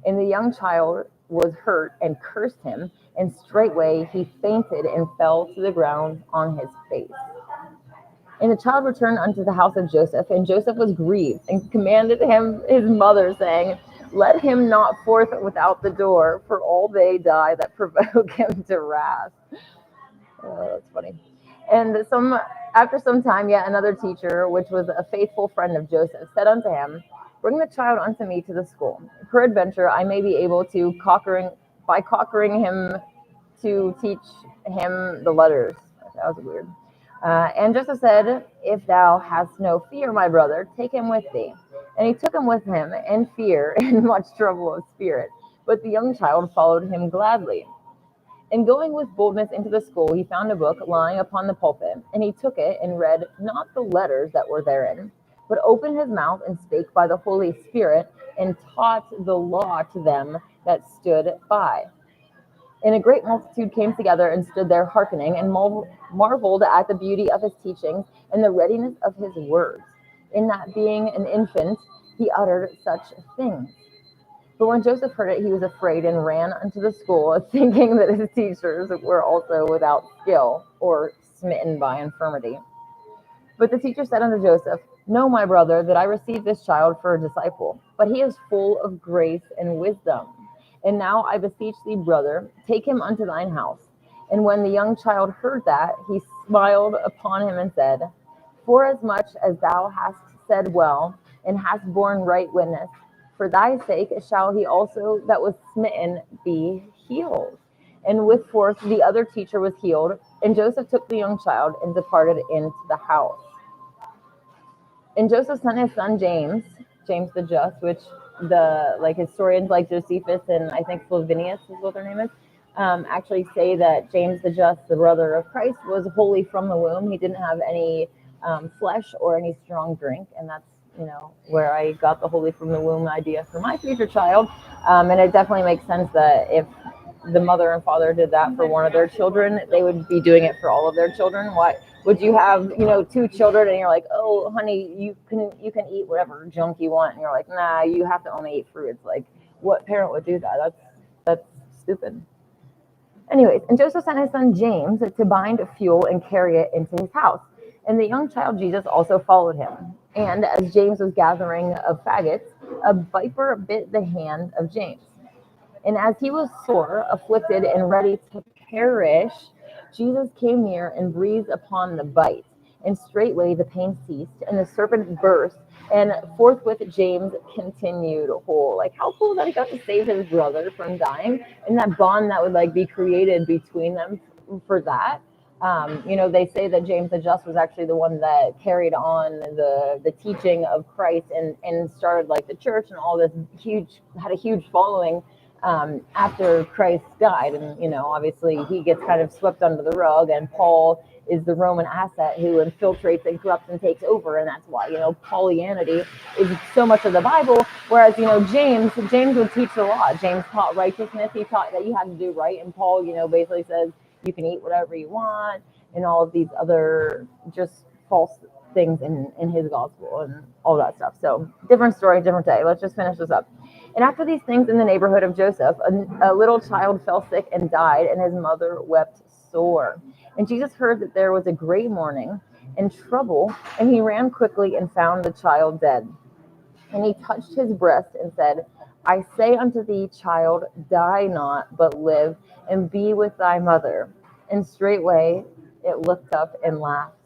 And the young child was hurt and cursed him, and straightway he fainted and fell to the ground on his face. And the child returned unto the house of Joseph, and Joseph was grieved, and commanded his mother, saying, let him not forth without the door, for all they die that provoke him to wrath. Oh, that's funny. And after some time, yet another teacher, which was a faithful friend of Joseph, said unto him, bring the child unto me to the school. Peradventure I may be able to cockering him to teach him the letters. That was weird. And Joseph said, if thou hast no fear, my brother, take him with thee. And he took him with him in fear and much trouble of spirit. But the young child followed him gladly. And going with boldness into the school, he found a book lying upon the pulpit, and he took it and read not the letters that were therein, but opened his mouth and spake by the Holy Spirit, and taught the law to them that stood by. And a great multitude came together and stood there hearkening, and marveled at the beauty of his teachings and the readiness of his words, in that being an infant he uttered such things. But when Joseph heard it, he was afraid and ran unto the school, thinking that his teachers were also without skill or smitten by infirmity. But the teacher said unto Joseph, know, my brother, that I received this child for a disciple, but he is full of grace and wisdom. And now I beseech thee, brother, take him unto thine house. And when the young child heard that, he smiled upon him and said, forasmuch as thou hast said well, and hast borne right witness, for thy sake shall he also that was smitten be healed. And with force the other teacher was healed, and Joseph took the young child and departed into the house. And Joseph sent his son James the Just, which the historians like Josephus and I think Flavinius is what their name is, actually say that James the Just, the brother of Christ, was wholly from the womb. He didn't have any flesh or any strong drink, and that's where I got the holy from the womb idea for my future child. And it definitely makes sense that if the mother and father did that for one of their children, they would be doing it for all of their children. Why would you have 2 children and you're like, oh honey, you can eat whatever junk you want, and you're like, nah, you have to only eat fruit? It's like, what parent would do that? That's stupid. Anyways, and Joseph sent his son James to bind fuel and carry it into his house. And the young child Jesus also followed him. And as James was gathering of faggots, a viper bit the hand of James. And as he was sore, afflicted, and ready to perish. Jesus came near and breathed upon the bite, and straightway the pain ceased, and the serpent burst, and forthwith James continued whole. Like, how cool that he got to save his brother from dying, and that bond that would like be created between them for that. They say that James the Just was actually the one that carried on the teaching of Christ and started like the church and all this had a huge following after Christ died. And, obviously he gets kind of swept under the rug, and Paul is the Roman asset who infiltrates and corrupts and takes over. And that's why, Paulianity is so much of the Bible. Whereas, James would teach the law. James taught righteousness. He taught that you had to do right. And Paul, basically says, you can eat whatever you want, and all of these other just false things in his gospel and all that stuff. So different story, different day. Let's just finish this up. And after these things in the neighborhood of Joseph, a little child fell sick and died, and his mother wept sore. And Jesus heard that there was a great mourning and trouble, and he ran quickly and found the child dead. And he touched his breast and said, I say unto thee, child, die not, but live, and be with thy mother. And straightway it looked up and laughed.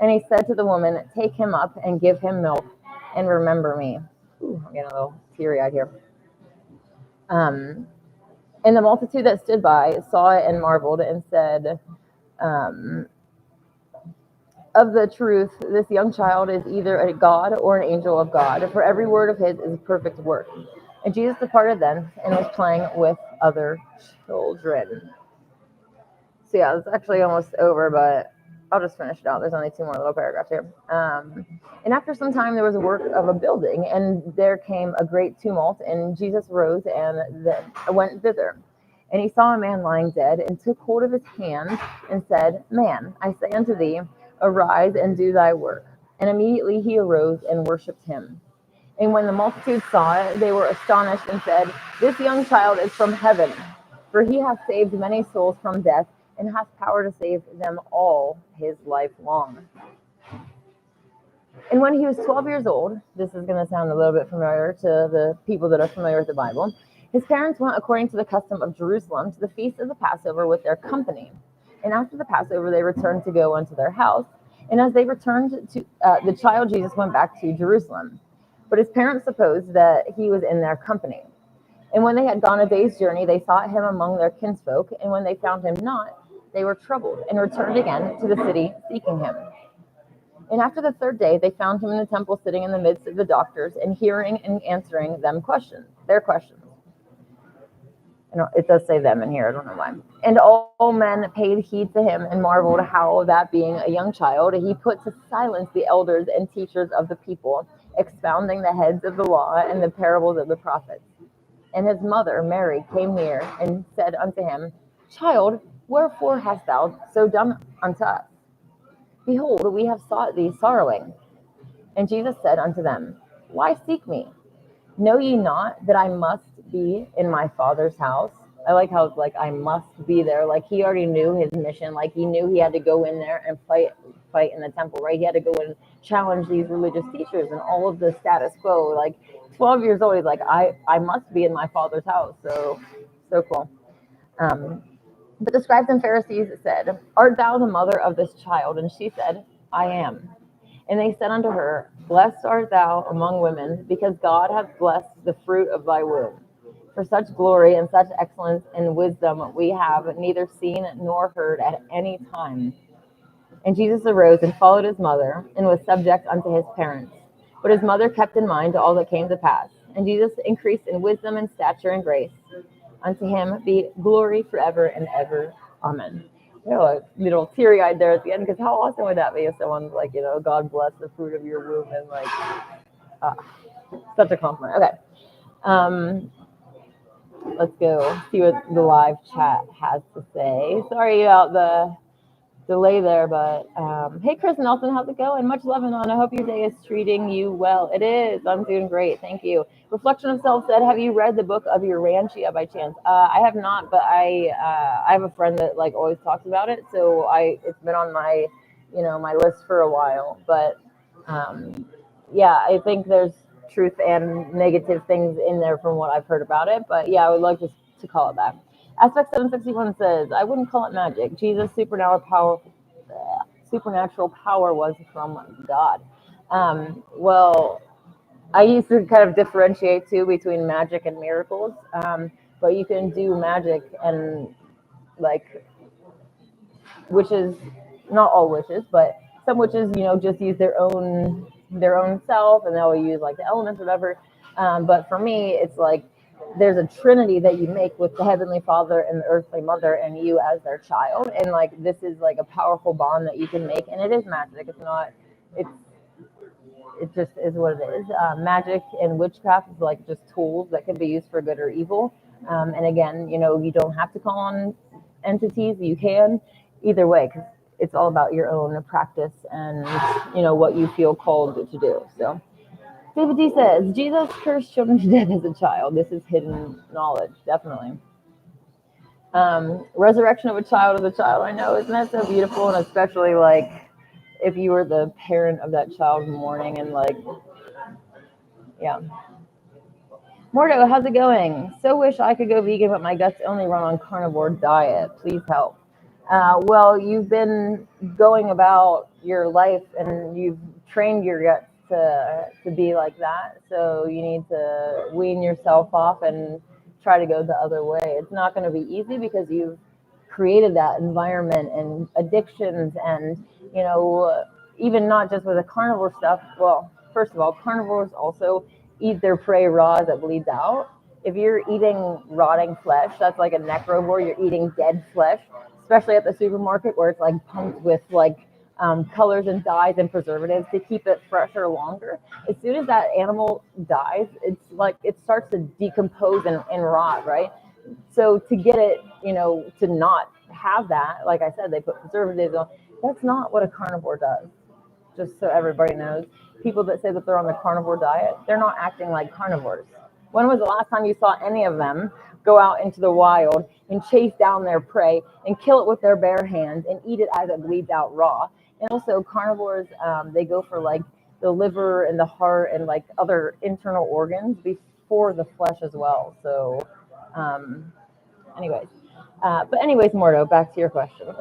And he said to the woman, take him up and give him milk, and remember me. Ooh, I'm getting a little teary-eyed here. And the multitude that stood by saw it and marveled, and said, of the truth, this young child is either a God or an angel of God, for every word of his is a perfect work. And Jesus departed then and was playing with other children. So yeah, it's actually almost over, but I'll just finish it out. There's only two more little paragraphs here. And after some time, there was a work of a building, and there came a great tumult, and Jesus rose and went thither. And he saw a man lying dead, and took hold of his hand, and said, Man, I say unto thee, arise and do thy work. And immediately he arose and worshipped him. And when the multitude saw it, they were astonished, and said, This young child is from heaven, for he hath saved many souls from death, and hath power to save them all his life long. And when he was 12 years old, this is going to sound a little bit familiar to the people that are familiar with the Bible, his parents went according to the custom of Jerusalem to the feast of the Passover with their company. And after the Passover, they returned to go unto their house. And as they returned to the child Jesus went back to Jerusalem. But his parents supposed that he was in their company. And when they had gone a day's journey, they sought him among their kinsfolk. And when they found him not, they were troubled, and returned again to the city, seeking him. And after the third day, they found him in the temple, sitting in the midst of the doctors, and hearing and answering their questions. It does say them in here, I don't know why. And all men paid heed to him, and marveled how that, being a young child, he put to silence the elders and teachers of the people, expounding the heads of the law and the parables of the prophets. And his mother, Mary, came near, and said unto him, Child, wherefore hast thou so done unto us? Behold, we have sought thee sorrowing. And Jesus said unto them, Why seek me? Know ye not that I must be in my Father's house? I like how it's like, I must be there. Like, he already knew his mission. Like, he knew he had to go in there and fight in the temple, right? He had to go and challenge these religious teachers and all of the status quo. Like, 12 years old, he's like, I must be in my Father's house. So cool. But the scribes and Pharisees said, Art thou the mother of this child? And she said, I am. And they said unto her, Blessed art thou among women, because God hath blessed the fruit of thy womb. For such glory and such excellence and wisdom we have neither seen nor heard at any time. And Jesus arose and followed his mother, and was subject unto his parents. But his mother kept in mind all that came to pass. And Jesus increased in wisdom and stature and grace. Unto him be glory forever and ever. Amen. A little teary-eyed there at the end, because how awesome would that be if someone's like, God bless the fruit of your womb, and like, such a compliment. Okay. Let's go see what the live chat has to say. Sorry about the delay there, but hey, Chris Nelson, how's it going? Much love and on. I hope your day is treating you well. It is. I'm doing great. Thank you. Reflection of Self said, have you read the book of Urantia by chance? I have not, but I have a friend that like always talks about it, so it's been on my my list for a while. But yeah, I think there's truth and negative things in there from what I've heard about it. But yeah, I would like to call it that. Aspect 761 says, I wouldn't call it magic. Jesus' supernatural power was from God. Well, I used to kind of differentiate too between magic and miracles. But you can do magic and like witches, not all witches, but some witches, just use their own self, and they'll use like the elements or whatever. But for me, it's like there's a trinity that you make with the heavenly Father and the earthly mother and you as their child, and like this is like a powerful bond that you can make, and it is magic. It's not. It just is what it is. Magic and witchcraft is like just tools that can be used for good or evil. And again, you don't have to call on entities. You can either way, because it's all about your own practice and what you feel called to do. So David D says, Jesus cursed children to death as a child. This is hidden knowledge, definitely. Resurrection of a child as a child. I know, isn't that so beautiful? And especially like if you were the parent of that child mourning and like, yeah. Mordo, how's it going? So wish I could go vegan, but my guts only run on carnivore diet. Please help. Well, you've been going about your life and you've trained your guts to be like that. So you need to wean yourself off and try to go the other way. It's not going to be easy because you've created that environment and addictions and, even not just with the carnivore stuff. Well, first of all, carnivores also eat their prey raw as it bleeds out. If you're eating rotting flesh, that's like a necrovore. You're eating dead flesh, especially at the supermarket where it's like pumped with like colors and dyes and preservatives to keep it fresher longer. As soon as that animal dies, it's like it starts to decompose and rot, right? So to get it, to not have that, like I said, they put preservatives on. That's not what a carnivore does. Just so everybody knows, people that say that they're on the carnivore diet, they're not acting like carnivores. When was the last time you saw any of them go out into the wild and chase down their prey and kill it with their bare hands and eat it as it bleeds out raw? And also carnivores, they go for like the liver and the heart and like other internal organs before the flesh as well. So anyways, Mordo, back to your question.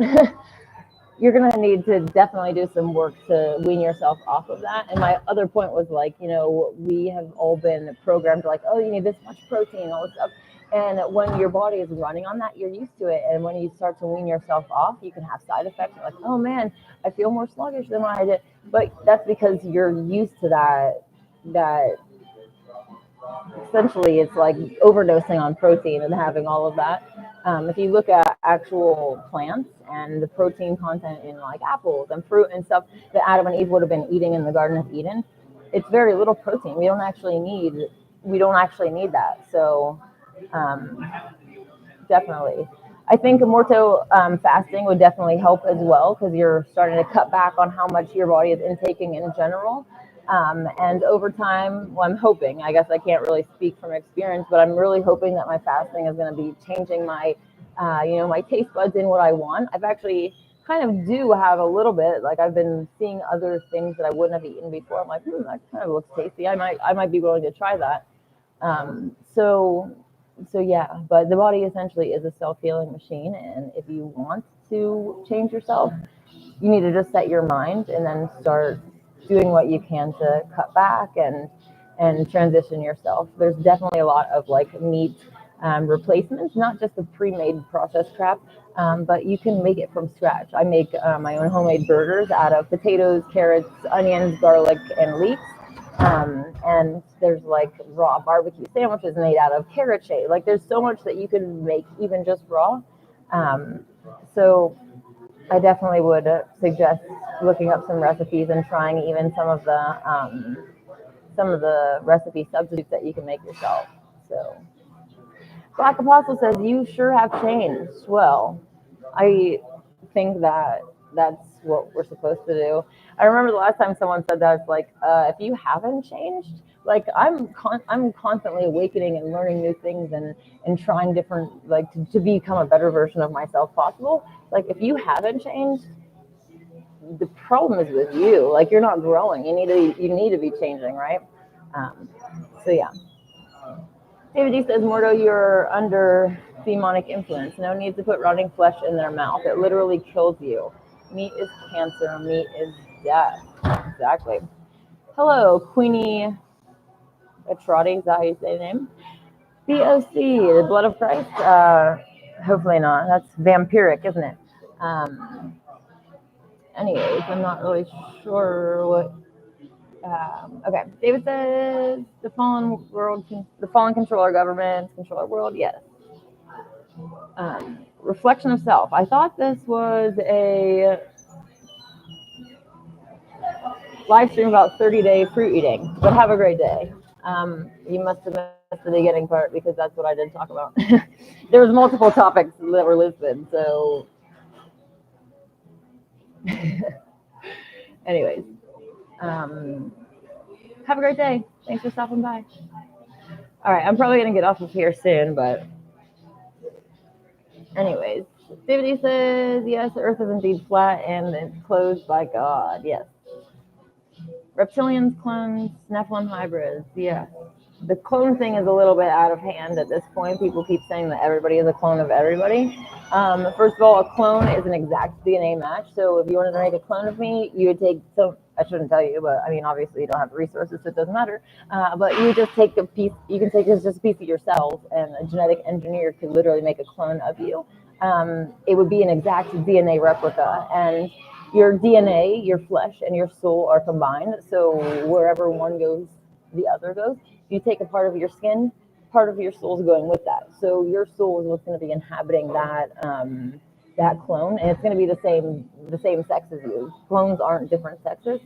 You're going to need to definitely do some work to wean yourself off of that. And my other point was like, we have all been programmed like, oh, you need this much protein, all this stuff. And when your body is running on that, you're used to it. And when you start to wean yourself off, you can have side effects. You're like, oh man, I feel more sluggish than I did. But that's because you're used to that essentially it's like overdosing on protein and having all of that. If you look at actual plants and the protein content in like apples and fruit and stuff that Adam and Eve would have been eating in the Garden of Eden, it's very little protein. We don't actually need that. So definitely. I think Morto fasting would definitely help as well because you're starting to cut back on how much your body is intaking in general. And over time, well, I'm hoping, I guess I can't really speak from experience, but I'm really hoping that my fasting is going to be changing my, my taste buds in what I want. I've actually kind of do have a little bit, like I've been seeing other things that I wouldn't have eaten before. I'm like, that kind of looks tasty. I might be willing to try that. So yeah, but the body essentially is a self-healing machine. And if you want to change yourself, you need to just set your mind and then start doing what you can to cut back and transition yourself. There's definitely a lot of like meat replacements, not just the pre-made processed crap, but you can make it from scratch. I make my own homemade burgers out of potatoes, carrots, onions, garlic, and leeks. And there's like raw barbecue sandwiches made out of carrot shade. Like there's so much that you can make even just raw. So I definitely would suggest looking up some recipes and trying even some of the recipe substitutes that you can make yourself. So Black Apostle says, you sure have changed. Well, I think that that's what we're supposed to do. I remember the last time someone said that, it's like, if you haven't changed, like I'm constantly awakening and learning new things and trying different, like to become a better version of myself possible. Like if you haven't changed, the problem is with you. Like you're not growing. You need to be changing, right? So yeah. David D says, Mordo, you're under demonic influence. No need to put rotting flesh in their mouth. It literally kills you. Meat is cancer. Meat is death. Exactly. Hello, Queenie Atrati. Is that how you say the name? BOC, the blood of Christ. Hopefully not. That's vampiric, isn't it? Anyways, I'm not really sure what. Okay, David says the fallen control our governments, control our world. Yes. Reflection of self. I thought this was a live stream about 30-day fruit eating, but have a great day. You must have missed the beginning part because that's what I did talk about. There was multiple topics that were listed, so anyways, have a great day. Thanks for stopping by. All right, I'm probably gonna get off of here soon, but anyways, David says yes, the Earth is indeed flat and enclosed by God. Yes. Reptilians, clones, Nephilim hybrids. Yeah. The clone thing is a little bit out of hand at this point. People keep saying that everybody is a clone of everybody. First of all, a clone is an exact DNA match. So if you wanted to make a clone of me, you would take some. I shouldn't tell you, but I mean, obviously you don't have the resources, so it doesn't matter. But you just take a piece. You can take just a piece of your cells, and a genetic engineer could literally make a clone of you. It would be an exact DNA replica, and your DNA, your flesh, and your soul are combined. So wherever one goes, the other goes. You take a part of your skin, part of your soul is going with that. So your soul is what's going to be inhabiting that that clone, and it's going to be the same sex as you. Clones aren't different sexes.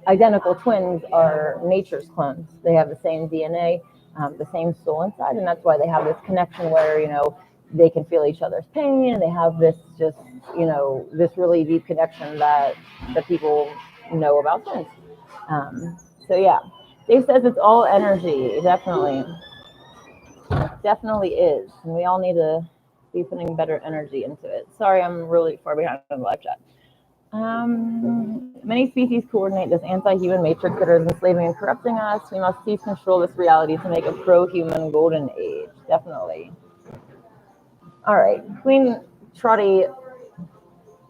Identical twins are nature's clones. They have the same DNA, the same soul inside, and that's why they have this connection where they can feel each other's pain, and they have this just this really deep connection that people know about twins. So yeah. Dave says it's all energy. Definitely is. And we all need to be putting better energy into it. Sorry, I'm really far behind on the live chat. Many species coordinate this anti-human matrix that is enslaving and corrupting us. We must seize control of this reality to make a pro-human golden age. Definitely. All right. Queen Trotty,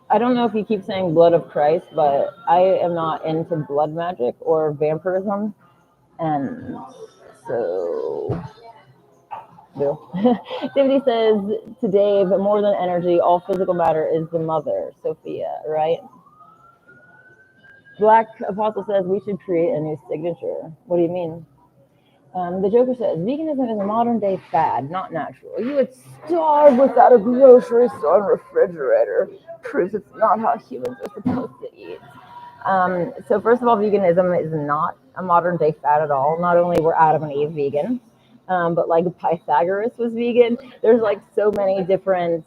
I don't know if you keep saying blood of Christ, but I am not into blood magic or vampirism. And so, Tiffany says to Dave, more than energy, all physical matter is the mother, Sophia, right? Black Apostle says we should create a new signature. What do you mean? The Joker says, veganism is a modern day fad, not natural. You would starve without a grocery store and refrigerator. Proves it's not how humans are supposed to eat. So first of all, veganism is not a modern day fad at all. Not only were Adam and Eve vegan, but like Pythagoras was vegan. There's like so many different,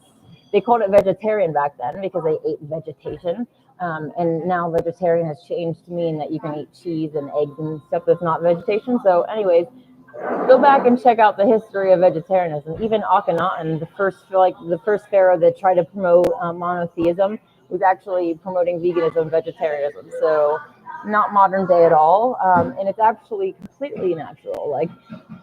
they called it vegetarian back then because they ate vegetation. And now vegetarian has changed to mean that you can eat cheese and eggs and stuff that's not vegetation. So anyways, go back and check out the history of vegetarianism. Even Akhenaten, the first pharaoh that tried to promote monotheism, was actually promoting veganism, vegetarianism. So not modern day at all. And it's actually completely natural. Like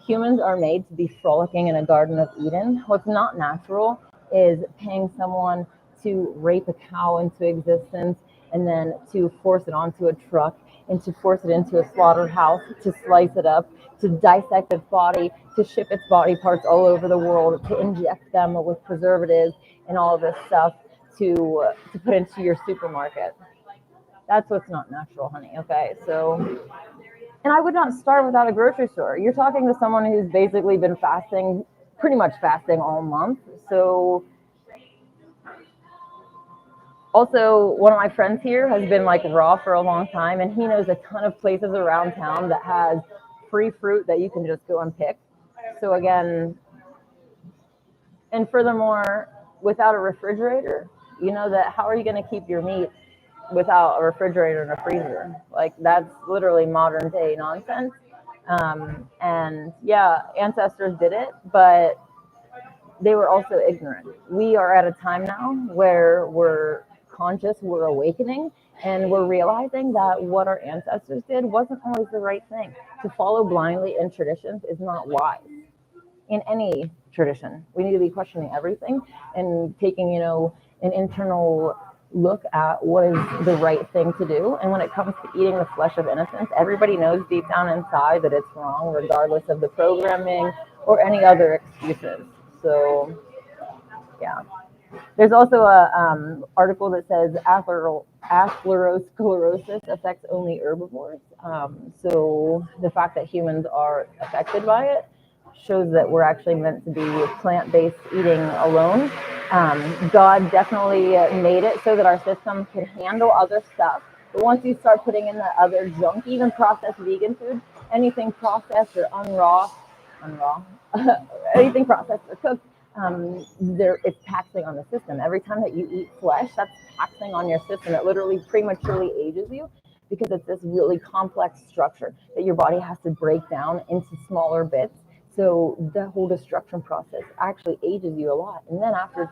humans are made to be frolicking in a Garden of Eden. What's not natural is paying someone to rape a cow into existence and then to force it onto a truck and to force it into a slaughterhouse, to slice it up, to dissect its body, to ship its body parts all over the world, to inject them with preservatives and all of this stuff to put into your supermarket. That's what's not natural, honey. Okay, so, and I would not starve without a grocery store. You're talking to someone who's basically been fasting, pretty much fasting all month. So also, one of my friends here has been like raw for a long time, and he knows a ton of places around town that has free fruit that you can just go and pick. So again, and furthermore, without a refrigerator, you know that how are you going to keep your meat without a refrigerator and a freezer? Like that's literally modern day nonsense. And yeah, ancestors did it, but they were also ignorant. We are at a time now where we're conscious, we're awakening, and we're realizing that what our ancestors did wasn't always the right thing. To follow blindly in traditions is not wise in any tradition. We need to be questioning everything and taking, an internal look at what is the right thing to do. And when it comes to eating the flesh of innocence, everybody knows deep down inside that it's wrong, regardless of the programming or any other excuses. So, yeah. There's also a article that says atherosclerosis affects only herbivores. So the fact that humans are affected by it shows that we're actually meant to be plant-based eating alone. God definitely made it so that our system can handle other stuff. But once you start putting in the other junk, even processed vegan food, anything processed or anything processed or cooked, it's taxing on the system. Every time that you eat flesh, that's taxing on your system. It literally prematurely ages you because it's this really complex structure that your body has to break down into smaller bits. So the whole destruction process actually ages you a lot. And then after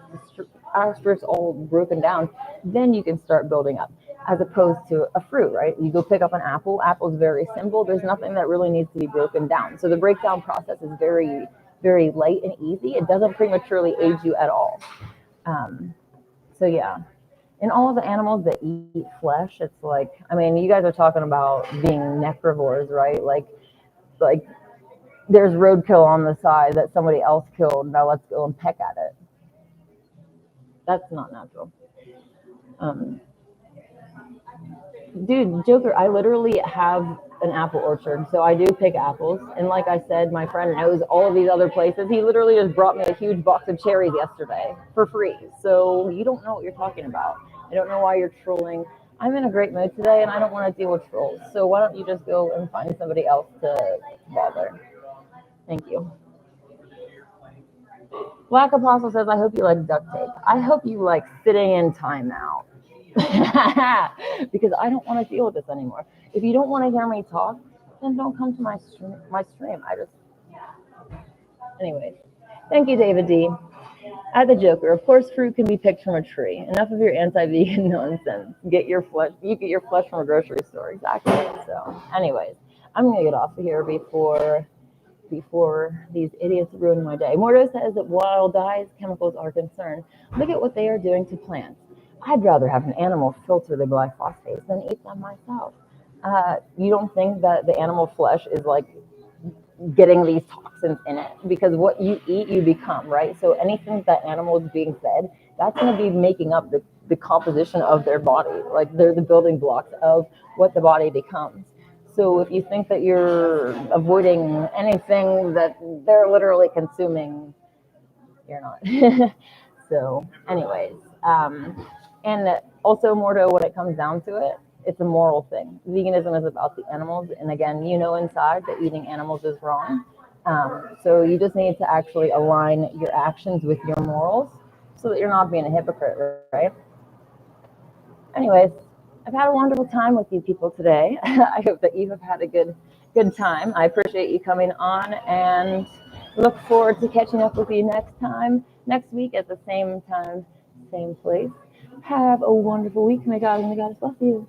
it's all broken down, then you can start building up, as opposed to a fruit, right? You go pick up an apple. Apple's very simple. There's nothing that really needs to be broken down. So the breakdown process is very, very light and easy. It doesn't prematurely age you at all. So yeah. In all the animals that eat flesh, it's like, you guys are talking about being necrivores, right? Like there's roadkill on the side that somebody else killed. Now let's go and peck at it. That's not natural. Dude, Joker, I literally have an apple orchard, so I do pick apples. And like I said, my friend knows all of these other places. He literally just brought me a huge box of cherries yesterday for free. So you don't know what you're talking about. I don't know why you're trolling. I'm in a great mood today, and I don't want to deal with trolls. So why don't you just go and find somebody else to bother? Thank you. Black Apostle says, I hope you like duct tape. I hope you like sitting in timeout. Because I don't want to deal with this anymore. If you don't want to hear me talk, then don't come to my stream. Anyways. Thank you, David D. At the Joker, of course, fruit can be picked from a tree. Enough of your anti-vegan nonsense. You get your flesh from a grocery store. Exactly. So, anyways, I'm gonna get off of here before these idiots ruin my day. Mordo says that while dyes chemicals are concerned, look at what they are doing to plants. I'd rather have an animal filter the glyphosate than eat them myself. You don't think that the animal flesh is like getting these toxins in it? Because what you eat, you become, right? So anything that animal is being fed, that's going to be making up the composition of their body. Like they're the building blocks of what the body becomes. So if you think that you're avoiding anything that they're literally consuming, you're not. So anyways, and also, Mordo, when it comes down to it, it's a moral thing. Veganism is about the animals. And again, inside that eating animals is wrong. So you just need to actually align your actions with your morals so that you're not being a hypocrite, right? Anyways, I've had a wonderful time with you people today. I hope that you have had a good time. I appreciate you coming on and look forward to catching up with you next week at the same time, same place. Have a wonderful week. May God and may God bless you.